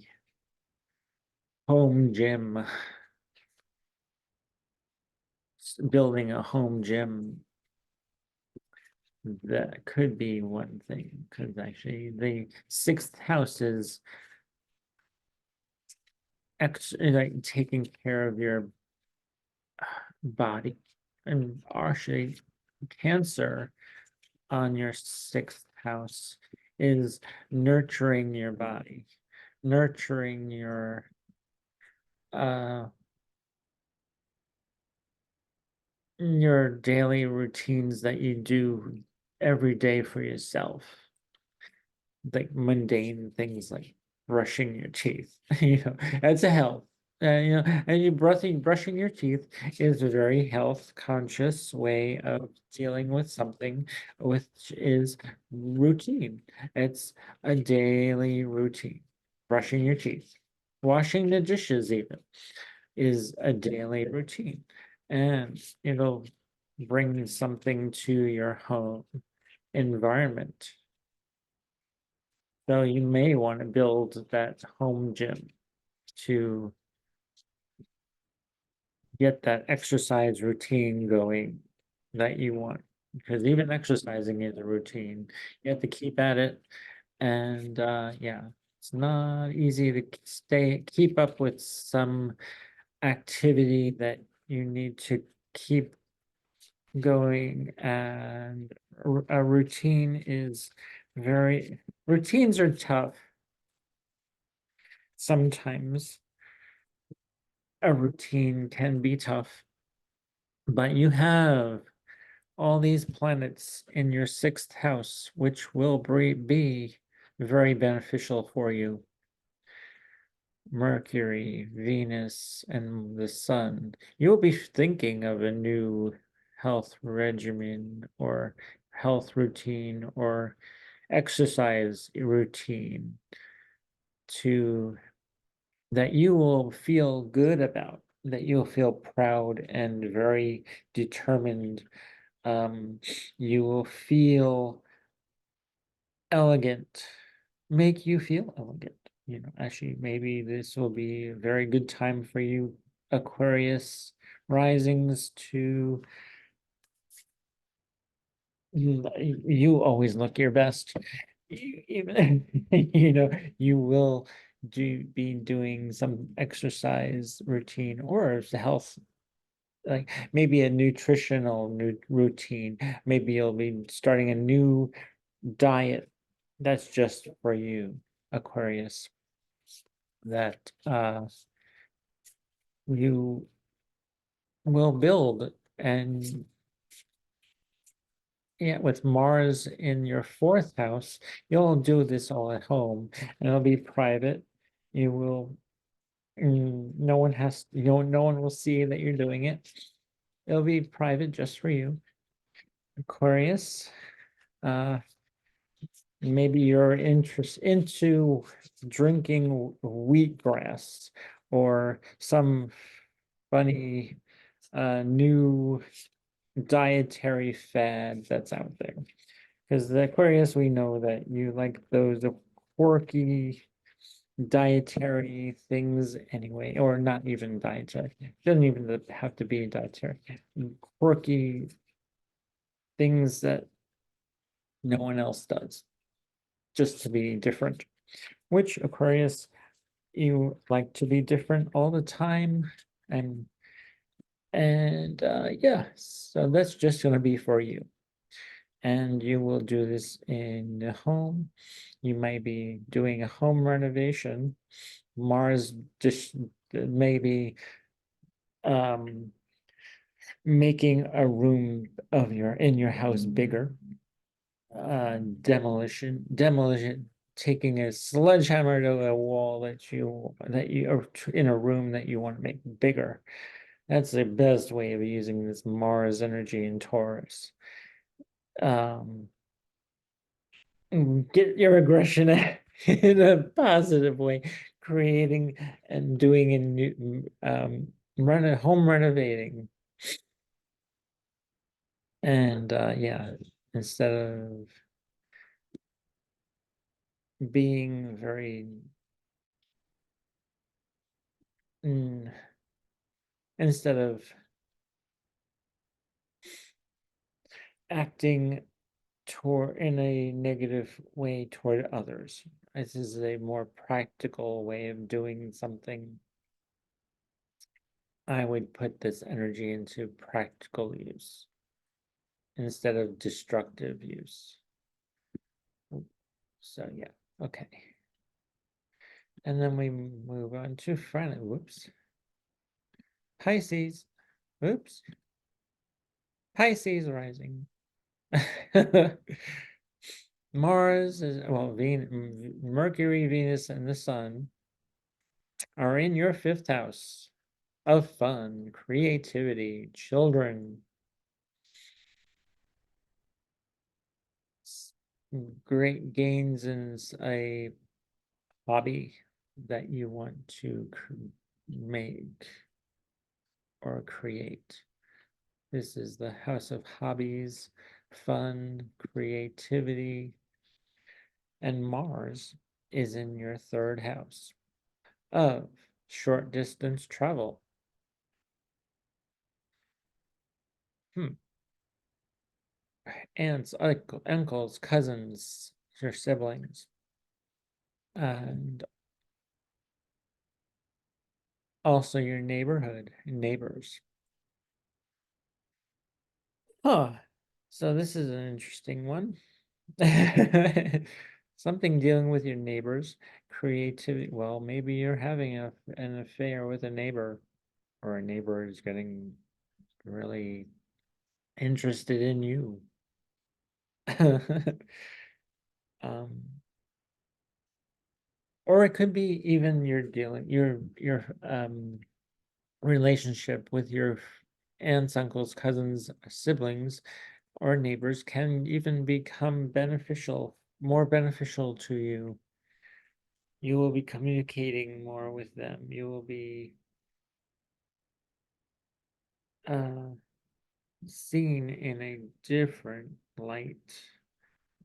home gym, building a home gym. That could be one thing, because actually the sixth house is like taking care of your body. And actually, Cancer on your sixth house is nurturing your body, nurturing uh your daily routines that you do every day for yourself, like mundane things like brushing your teeth. That's a health. And you brushing your teeth is a very health conscious way of dealing with something, which is routine. It's a daily routine. Brushing your teeth, washing the dishes even is a daily routine, and it'll bring something to your home environment. So you may want to build that home gym to get that exercise routine going that you want. Because even exercising is a routine. You have to keep at it. And yeah, it's not easy to keep up with some activity that you need to keep going. And a routine is routines are tough sometimes. A routine can be tough, but you have all these planets in your sixth house, which will be very beneficial for you. Mercury, Venus, and the Sun. You'll be thinking of a new health regimen or health routine or exercise routine to that you will feel good about, that you'll feel proud and very determined. You will feel elegant, make you feel elegant. Actually, maybe this will be a very good time for you, Aquarius risings, to you always look your best. Even you will be doing some exercise routine or health, like maybe a nutritional new routine. Maybe you'll be starting a new diet that's just for you, Aquarius, that you will build. And yeah, with Mars in your fourth house, you'll do this all at home, and it'll be private. You will, no one no one will see that you're doing it. It'll be private just for you, Aquarius. Uh, Maybe you're into drinking wheatgrass or some funny new dietary fad that's out there. Because the Aquarius, we know that you like those quirky dietary things anyway, or not even dietary. It doesn't even have to be dietary. Quirky things that no one else does, just to be different. Which Aquarius, you like to be different all the time, and yeah, so that's just going to be for you. And you will do this in the home. You might be doing a home renovation. Mars just maybe um making a room of your in your house bigger. Demolition, taking a sledgehammer to a wall that you or in a room that you want to make bigger. That's the best way of using this Mars energy in Taurus. Um, get your aggression in a positive way, creating and doing a new home renovating. And yeah, instead of being very mm, instead of acting toward in a negative way toward others. This is a more practical way of doing something. I would put this energy into practical use instead of destructive use. So yeah, okay. And then we move on to friendly. Whoops. Pisces. Whoops. Pisces rising. Mars is, well, Mercury, Venus, and the Sun are in your fifth house of fun, creativity, children, great gains in a hobby that you want to make or create. This is the house of hobbies, fun, creativity, and Mars is in your third house of short distance travel. Aunts, uncles, cousins, your siblings, and also your neighbors. Huh. So this is an interesting one. Something dealing with your neighbors, creativity. Well, maybe you're having an affair with a neighbor, or a neighbor is getting really interested in you. um, or it could be even your relationship with your aunts, uncles, cousins, siblings, or neighbors can even become more beneficial to you. You will be communicating more with them. You will be uh, seen in a different light.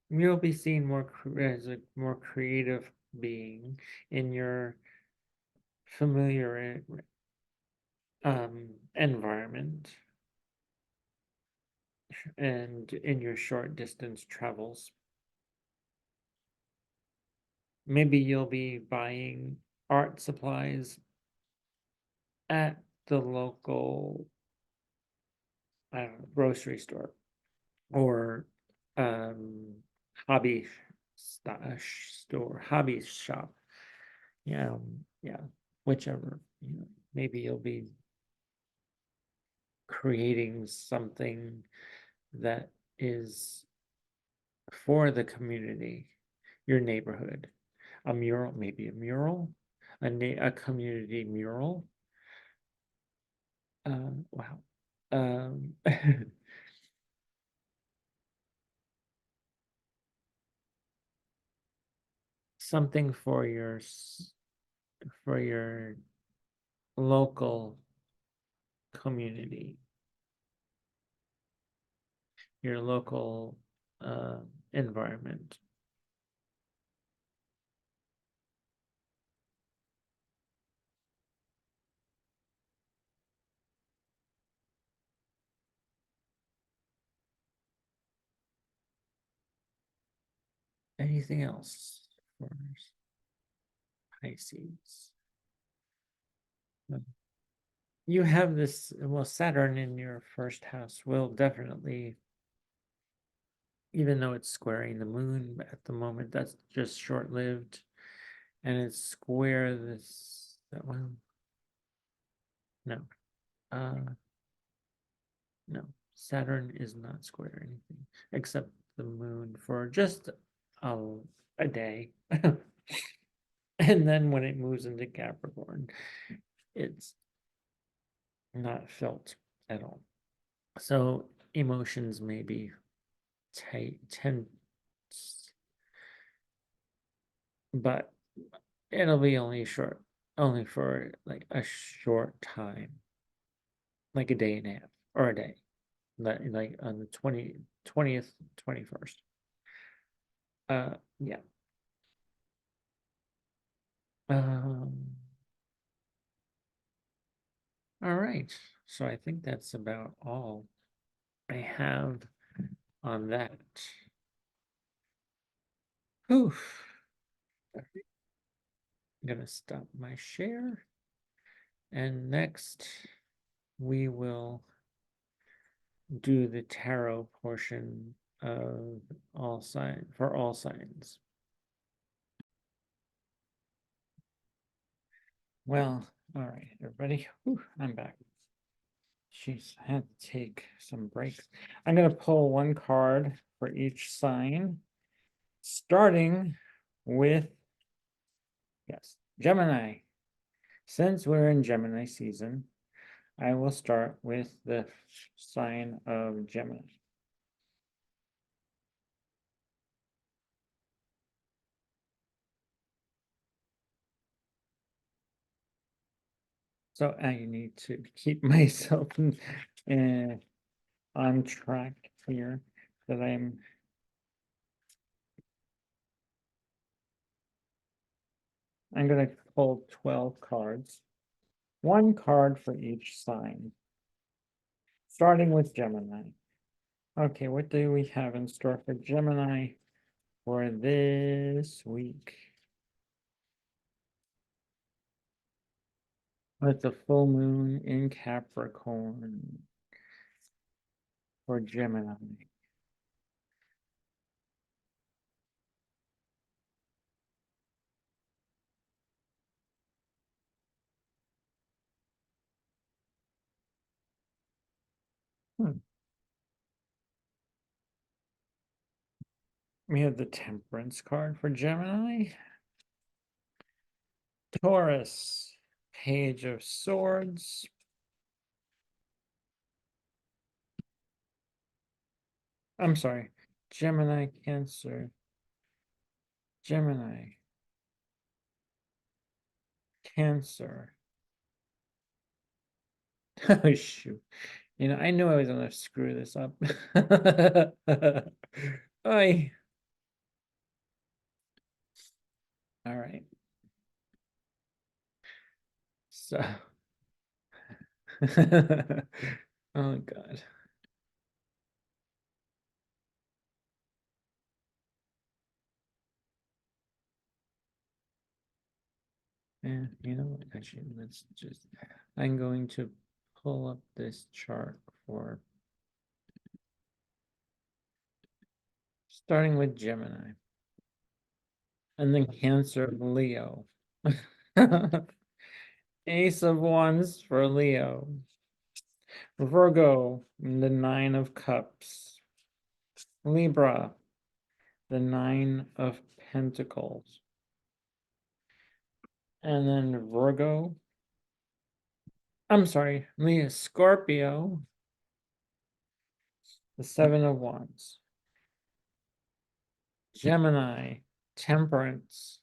You'll be seen as a more creative being in your familiar environment and in your short distance travels. Maybe you'll be buying art supplies at the local, I don't know, grocery store or um, hobby store, hobby shop. Yeah, yeah, whichever. Maybe you'll be creating something that is for the community, your neighborhood. A mural, maybe a mural, a community mural. Wow. Um, something for your local community, your local uh, environment. Anything else for Pisces? You have this, well, Saturn in your first house will definitely, even though it's squaring the moon at the moment, that's just short-lived. And it's square this, that one. No. Uh, no. Saturn is not square anything except the moon for just a, a day. And then when it moves into Capricorn, it's not felt at all. So emotions may be tense, but it'll be only for like a short time, like a day and a half or a day, like on the 20th, 21st. Yeah. Um, all right. So I think that's about all I have on that. Oof. I'm gonna stop my share. And next, we will do the tarot portion of all signs for all signs. Well, all right, everybody. Whew, I'm back. Jeez, I had to take some breaks. I'm going to pull one card for each sign, starting with, yes, Gemini. Since we're in Gemini season, I will start with the sign of Gemini. So I need to keep myself on track here that I'm going to pull 12 cards, one card for each sign, starting with Gemini. Okay, what do we have in store for Gemini for this week? With the full moon in Capricorn for Gemini. We have the Temperance card for Gemini. Taurus, Page of Swords. I'm sorry, Gemini, Cancer. Gemini. Cancer. Oh, shoot. You know, I knew I was going to screw this up. Oy. All right. So. Oh, God. Yeah, you know what? Actually, let's just, I'm going to pull up this chart for starting with Gemini and then Cancer, Leo. Ace of Wands for Leo. Virgo, the Nine of Cups. Libra, the Nine of Pentacles. And then Virgo, I'm sorry, Leo, Scorpio, the Seven of Wands. Gemini, Temperance,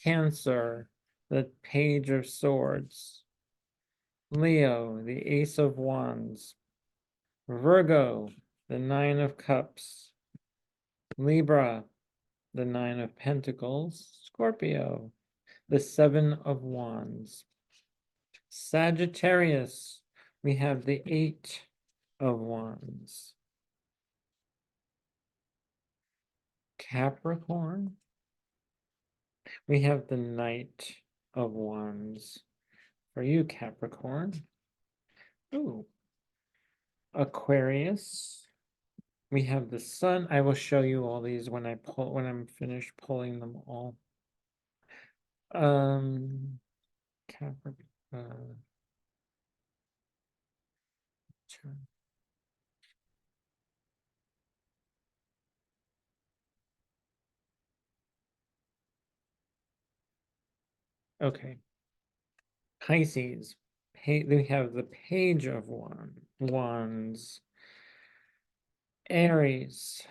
Cancer, the Page of Swords. Leo, the Ace of Wands. Virgo, the Nine of Cups. Libra, the Nine of Pentacles. Scorpio, the Seven of Wands. Sagittarius, we have the Eight of Wands. Capricorn, we have the Knight of Wands. For you, Capricorn. Ooh. Aquarius, we have the Sun. I will show you all these when I'm finished pulling them all. Capricorn. Okay. Pisces. We have the Page of Wands. Aries.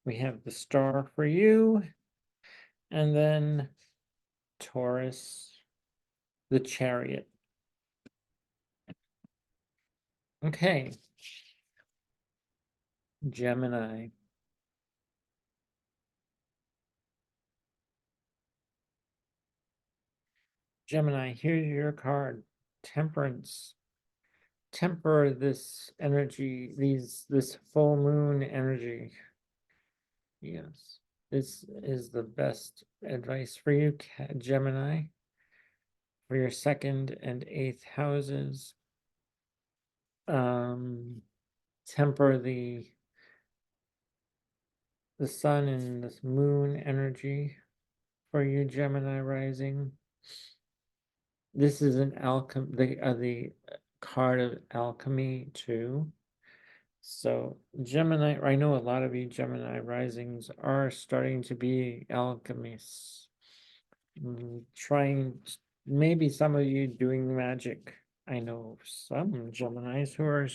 We have the Star for you. And then Taurus, the Chariot. Okay. Gemini. Gemini, here's your card. Temperance. Temper this energy, this full moon energy. Yes, this is the best advice for you, Gemini. for your second and eighth houses. Temper the sun and this moon energy for you, Gemini rising. This is an the card of alchemy too. So Gemini, I know a lot of you Gemini risings are starting to be alchemists. Trying, maybe some of you doing magic. I know some Geminis who are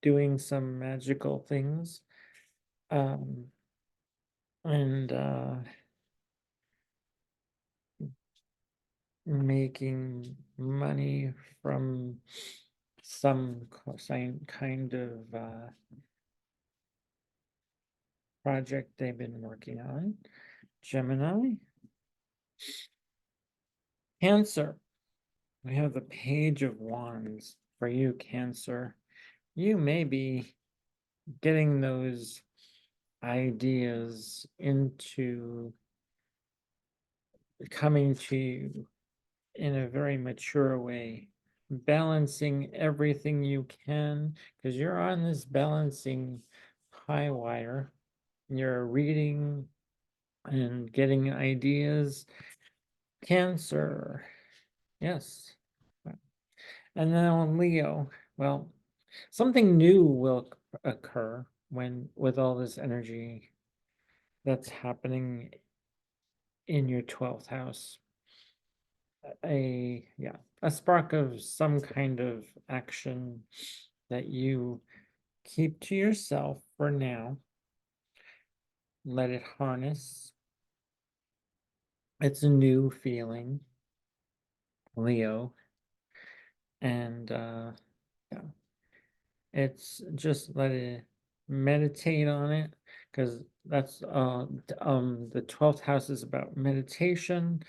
doing some magical things. And making money from some kind of project they've been working on. Gemini. Cancer. We have the Page of Wands for you, Cancer. You may be getting those ideas into coming to you in a very mature way, balancing everything you can, because you're on this balancing high wire. You're reading and getting ideas. Cancer, yes. And then on Leo, well, something new will occur when with all this energy that's happening in your 12th house. A spark of some kind of action that you keep to yourself for now. Let it harness. It's a new feeling, Leo. And yeah, it's just let it meditate on it, because that's the 12th house is about meditation,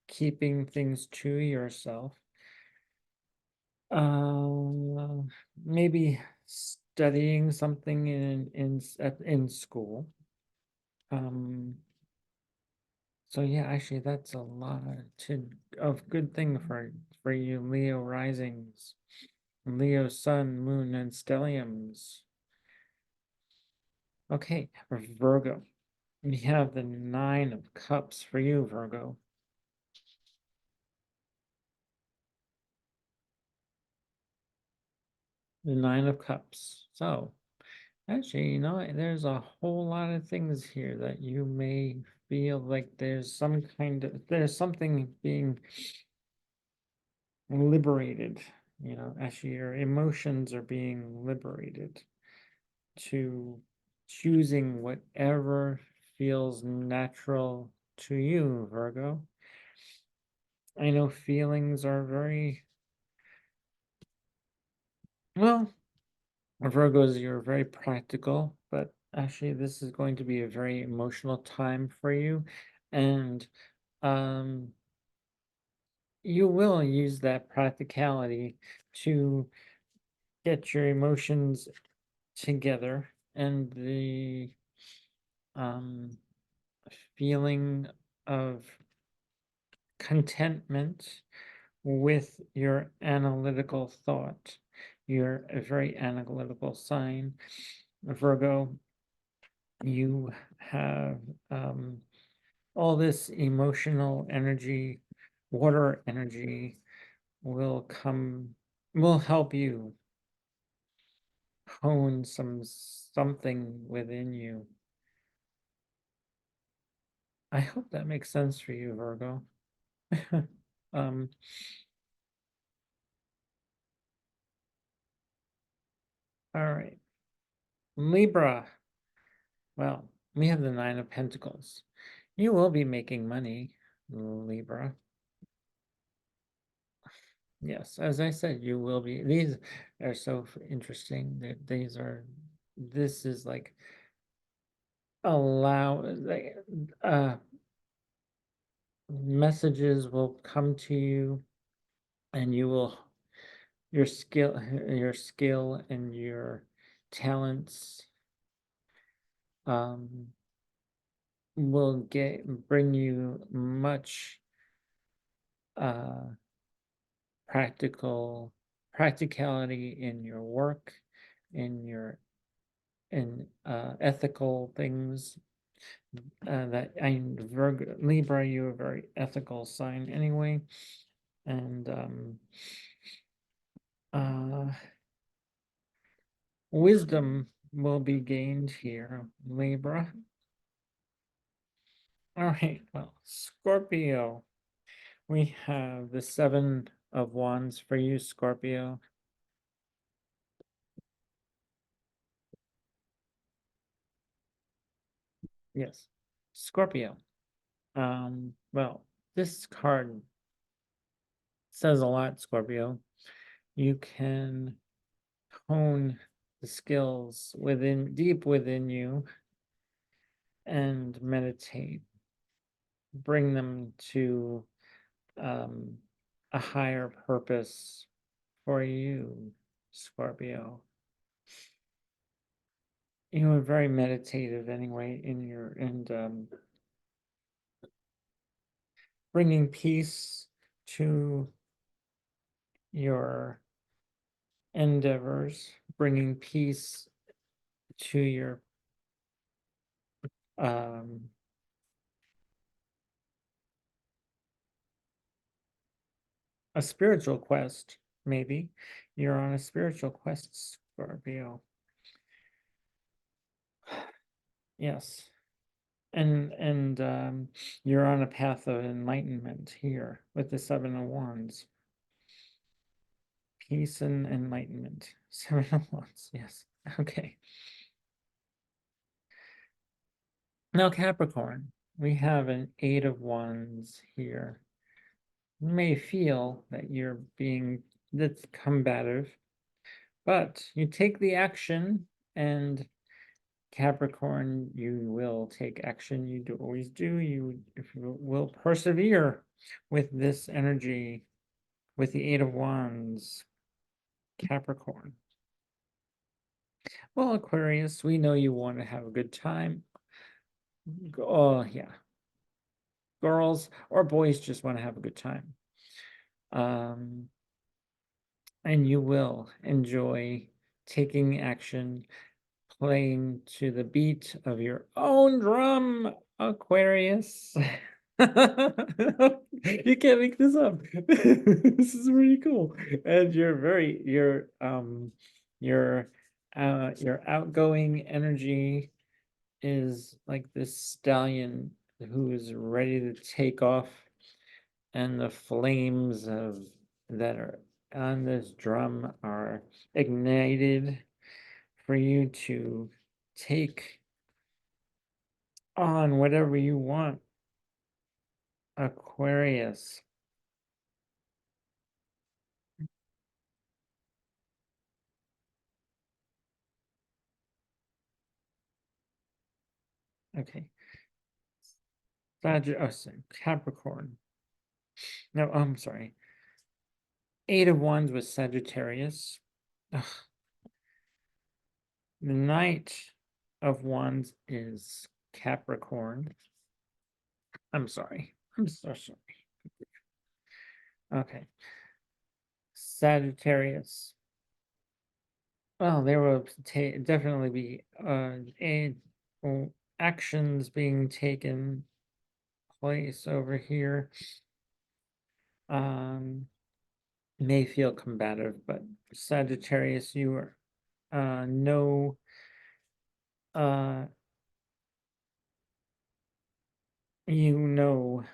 keeping things to yourself. Maybe studying something in school. So yeah, actually that's a lot of good thing for you Leo risings, Leo sun, moon, and stelliums. Okay, Virgo. We have the Nine of Cups for you, Virgo. The Nine of Cups. So actually, you know, there's a whole lot of things here that you may feel like there's something being liberated. You know, actually, your emotions are being liberated to choosing whatever feels natural to you, Virgo. I know feelings are very, well, Virgos, you're very practical, but actually this is going to be a very emotional time for you. And um, you will use that practicality to get your emotions together, and the um, feeling of contentment with your analytical thought. You're a very analytical sign, Virgo. You have all this emotional energy, water energy will help you hone something within you. I hope that makes sense for you, Virgo. um, all right. Libra. Well, we have the Nine of Pentacles. You will be making money, Libra. Yes, as I said, you will be. These are so interesting. This is like like messages will come to you, and you will your skill and your talents will bring you much practicality in your work, in your in ethical things. That Virgo, Libra, you're a very ethical sign anyway, and wisdom will be gained here, Libra. All right, well, Scorpio, we have the Seven of Wands for you, Scorpio. Yes, Scorpio. Well, this card says a lot, Scorpio. You can hone the skills deep within you and meditate, bring them to a higher purpose for you, Scorpio. You are very meditative anyway and bringing peace to your endeavors, bringing peace to your um, a spiritual quest, maybe. You're on a spiritual quest, Scorpio. Yes. And you're on a path of enlightenment here with the Seven of Wands. Peace and enlightenment. Seven of Wands, yes. Okay. Now, Capricorn, we have an Eight of Wands here. You may feel that that's combative, but you take the action, and Capricorn, you will take action. You always do. If you will persevere with this energy, with the Eight of Wands, Capricorn. Well, Aquarius, we know you want to have a good time. Oh, yeah. Girls or boys just want to have a good time. And you will enjoy taking action, playing to the beat of your own drum, Aquarius. You can't make this up. This is really cool. And your outgoing energy is like this stallion who is ready to take off, and the flames that are on this drum are ignited for you to take on whatever you want, Aquarius. Okay. Capricorn. No, I'm sorry. Eight of Wands was Sagittarius. Ugh. The Knight of Wands is Capricorn. I'm sorry. I'm so sorry. Okay. Sagittarius. Well, there will definitely be actions being taken place over here. May feel combative, but Sagittarius, you are no you know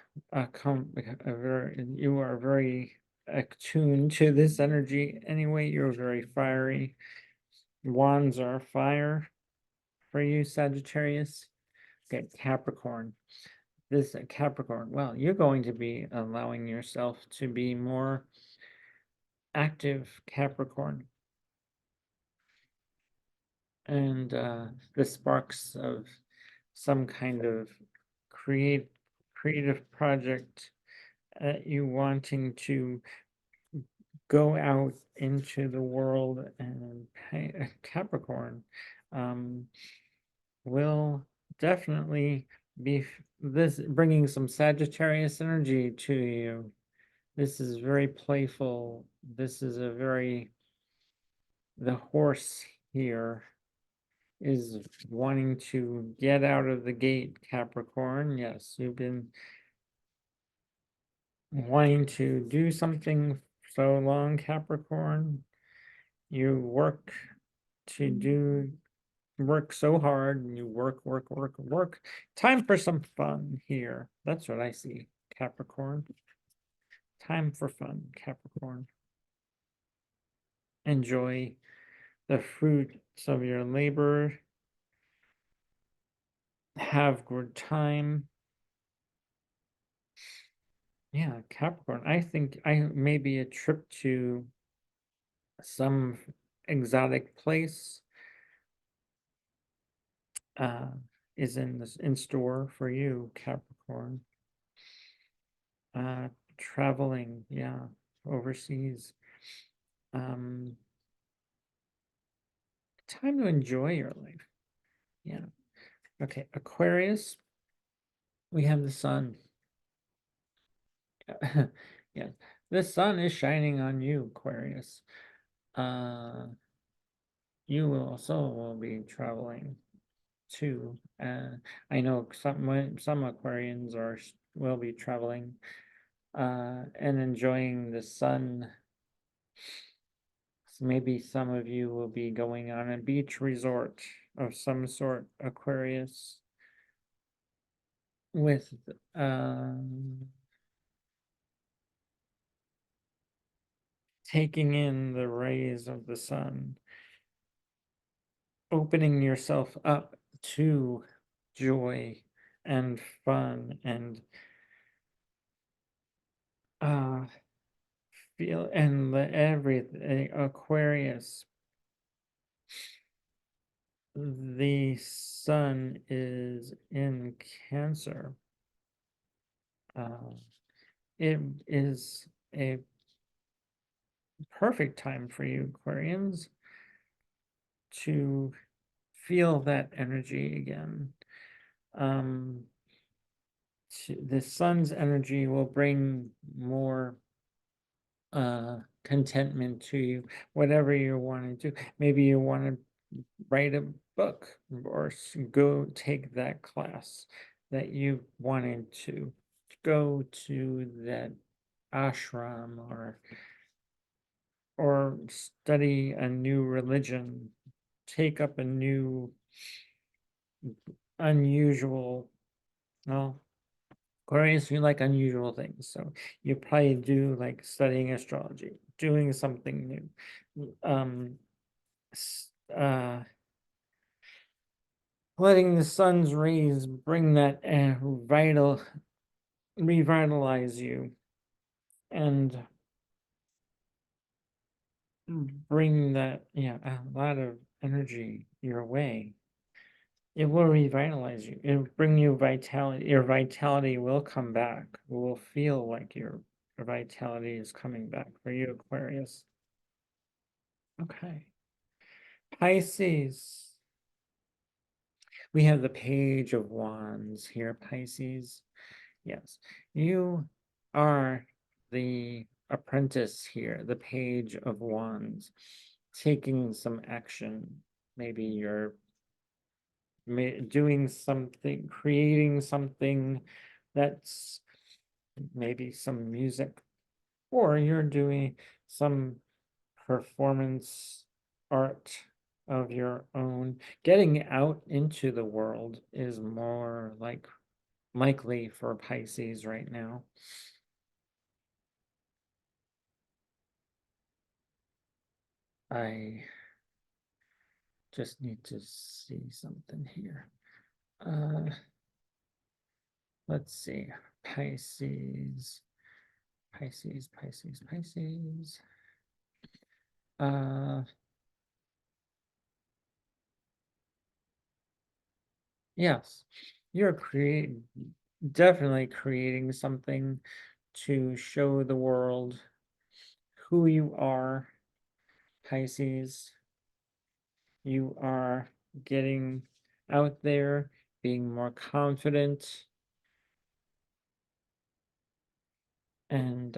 you are very attuned to this energy anyway. You're very fiery. Wands are fire for you, Sagittarius. Okay, Capricorn. This Capricorn, well, you're going to be allowing yourself to be more active, Capricorn. And the sparks of some kind of creative project, you wanting to go out into the world and Capricorn will definitely be this bringing some Sagittarius energy to you. This is very playful. This is a very, the horse here is wanting to get out of the gate, Capricorn. Yes, you've been wanting to do something so long, Capricorn. You work so hard, and you work. Time for some fun here. That's what I see, Capricorn. Time for fun, Capricorn. Enjoy the fruits of your labor. Have good time. Yeah, Capricorn. I think maybe a trip to some exotic place uh is in store for you, Capricorn. Uh Traveling, yeah, overseas. Um Time to enjoy your life. Yeah. Okay, Aquarius, we have the sun. Yes, the sun is shining on you, Aquarius. Uh you will also will be traveling too. I know some Aquarians will be traveling and enjoying the sun. So maybe some of you will be going on a beach resort of some sort, Aquarius, with taking in the rays of the sun, opening yourself up to joy and fun and uh feel and everything. Aquarius, the sun is in Cancer. uh, it is a perfect time for you, Aquarians, to feel that energy again. um the sun's energy will bring more contentment to you, whatever you want to do. Maybe you want to write a book or go take that class that you wanted to go to, that ashram, or study a new religion, take up a new unusual, well, Aquarius, you like unusual things, so you probably do like studying astrology, doing something new, letting the sun's rays bring that revitalize you, and bring that, yeah, a lot of energy your way. It will revitalize you. It'll bring you vitality. Your vitality will come back. You will feel like your vitality is coming back for you, Aquarius. Okay. Pisces. We have the Page of Wands here, Pisces. Yes, you are the apprentice here, the Page of Wands, taking some action. Maybe you're doing something, creating something that's maybe some music, or you're doing some performance art of your own. Getting out into the world is more likely for Pisces right now. I just need to see something here. Let's see. Pisces, Pisces. Uh, yes, you're definitely creating something to show the world who you are, Pisces. You are getting out there being more confident and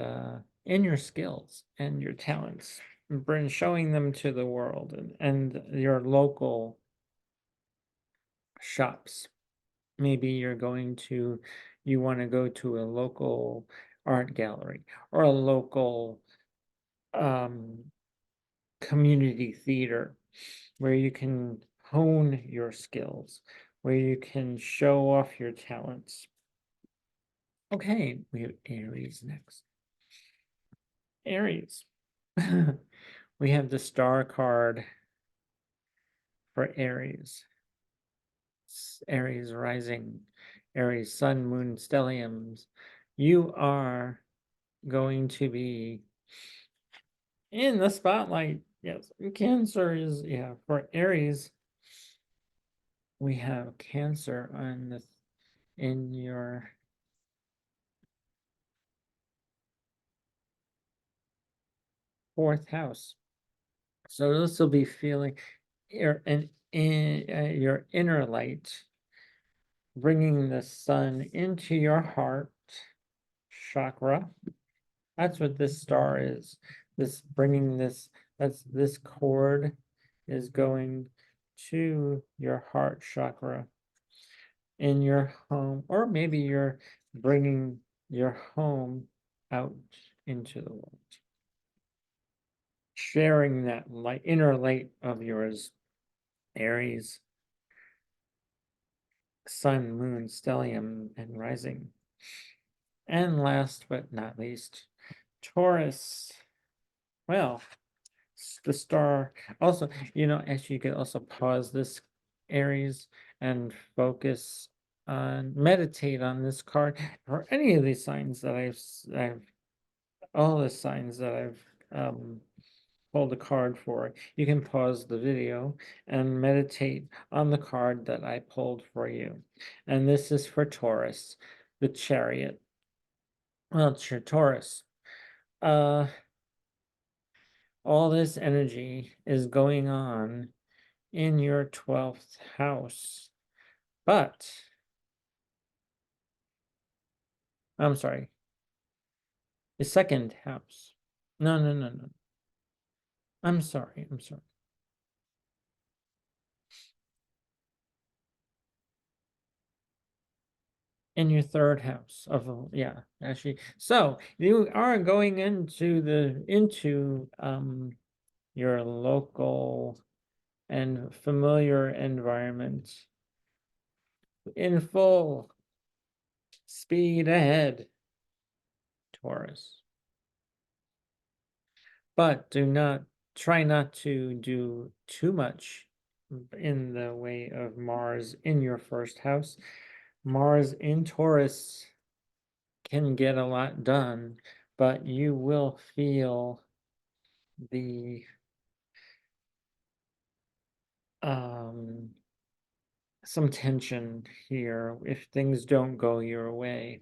in your skills and your talents, bring showing them to the world and your local shops. Maybe you want to go to a local art gallery or a local um, community theater where you can hone your skills, where you can show off your talents. Okay, we have Aries next. Aries. We have the star card for Aries. Aries rising, Aries sun, moon, stelliums. You are going to be in the spotlight. Yes, Cancer is, yeah, for Aries. We have Cancer on the in your fourth house. So this will be feeling your inner light, bringing the sun into your heart chakra. That's what this star is. This cord is going to your heart chakra in your home, or maybe you're bringing your home out into the world, sharing that light, inner light of yours, Aries, sun, moon, stellium, and rising. And last but not least, Taurus. Well, the star also, actually you could also pause this, Aries, and focus on meditate on this card or any of these signs that I've all the signs that I've pulled a card for. You can pause the video and meditate on the card that I pulled for you. And this is for Taurus, the Chariot. Well, it's your Taurus. Uh all this energy is going on in your 12th house. But I'm sorry, the second house. No, no, no, no. I'm sorry. I'm sorry. In your third house of, yeah, actually. So you are going into your local and familiar environment in full speed ahead, Taurus. But try not to do too much in the way of Mars in your first house. Mars in Taurus can get a lot done, but you will feel the some tension here if things don't go your way.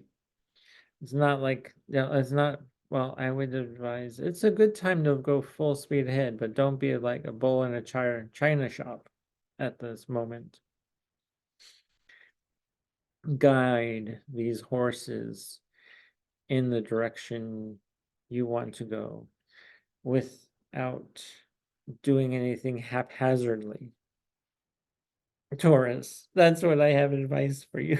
It's not like, it's not, well, I would advise it's a good time to go full speed ahead, but don't be like a bull in a china shop at this moment. Guide these horses in the direction you want to go without doing anything haphazardly. Taurus, that's what I have advice for you.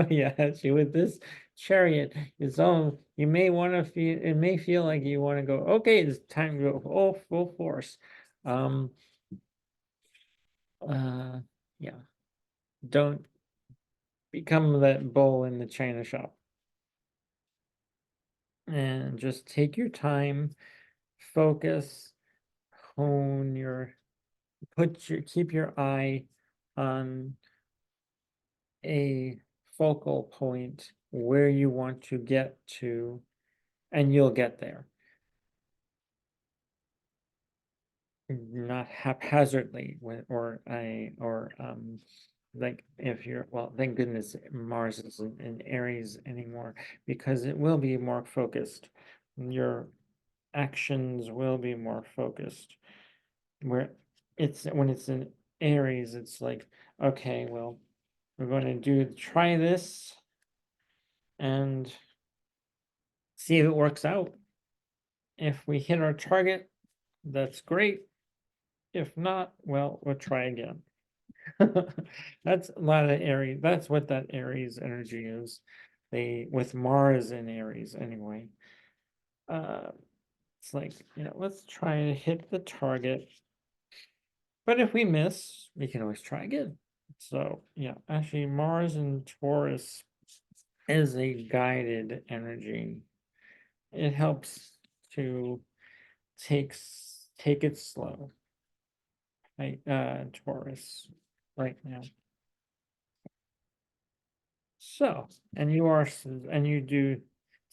Yeah, actually with this Chariot, you may want to feel, it may feel like you want to go, okay, it's time to go full force. Um, yeah, don't become that bull in the china shop. And just take your time, focus, hone your, keep your eye on a focal point where you want to get to, and you'll get there. Not haphazardly like if you're, well, thank goodness Mars isn't in Aries anymore, because it will be more focused. Your actions will be more focused. Where when it's in Aries, it's like, okay, well, we're going to try this and see if it works out. If we hit our target, that's great. If not, well, we'll try again. That's a lot of Aries. That's what that Aries energy is. They, with Mars in Aries anyway. It's like, let's try to hit the target. But if we miss, we can always try again. So yeah, actually Mars in Taurus is a guided energy. It helps to take it slow. Right, Taurus right now. So, and you do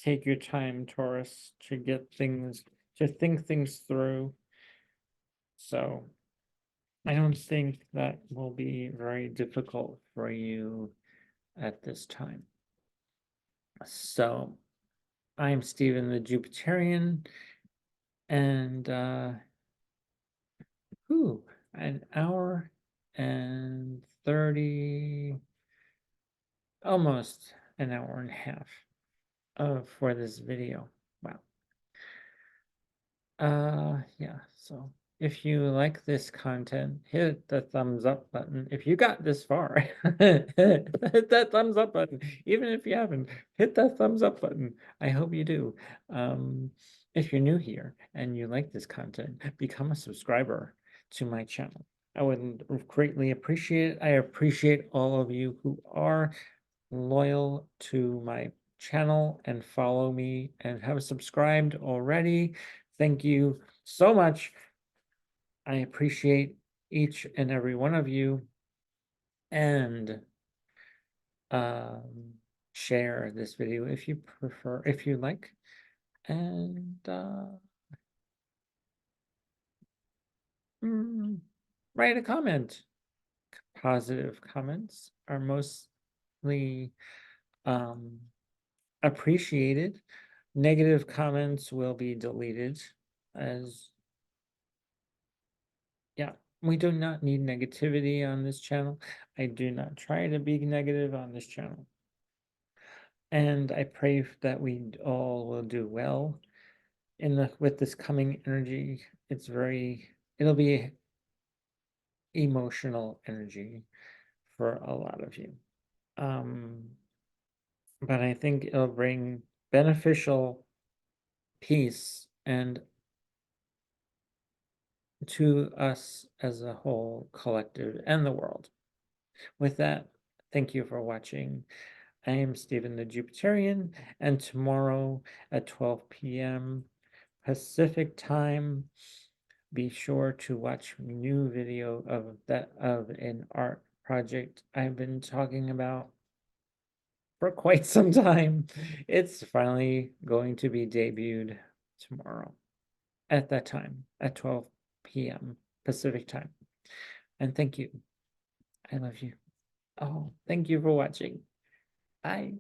take your time, Taurus, to get things, to think things through. So I don't think that will be very difficult for you at this time. So I'm Stephen the Jupiterian, and an hour and 30, almost an hour and a half for this video. Wow. Yeah, so if you like this content, hit the thumbs up button. If you got this far, hit that thumbs up button. Even if you haven't, hit that thumbs up button. I hope you do. If you're new here and you like this content, become a subscriber to my channel. I would greatly appreciate it. I appreciate all of you who are loyal to my channel and follow me and have subscribed already. Thank you so much. I appreciate each and every one of you. And share this video if you prefer, if you like. And write a comment. Positive comments are mostly appreciated. Negative comments will be deleted, as yeah, we do not need negativity on this channel. I do not try to be negative on this channel. And I pray that we all will do well with this coming energy. It'll be emotional energy for a lot of you. But I think it'll bring beneficial peace and to us as a whole collective and the world. With that, thank you for watching. I am Stephen the Jupiterian, and tomorrow at 12 p.m. Pacific time, be sure to watch a new video of an art project I've been talking about for quite some time. It's finally going to be debuted tomorrow at that time, at 12 p.m. Pacific time. And thank you. I love you. Oh, thank you for watching. Bye.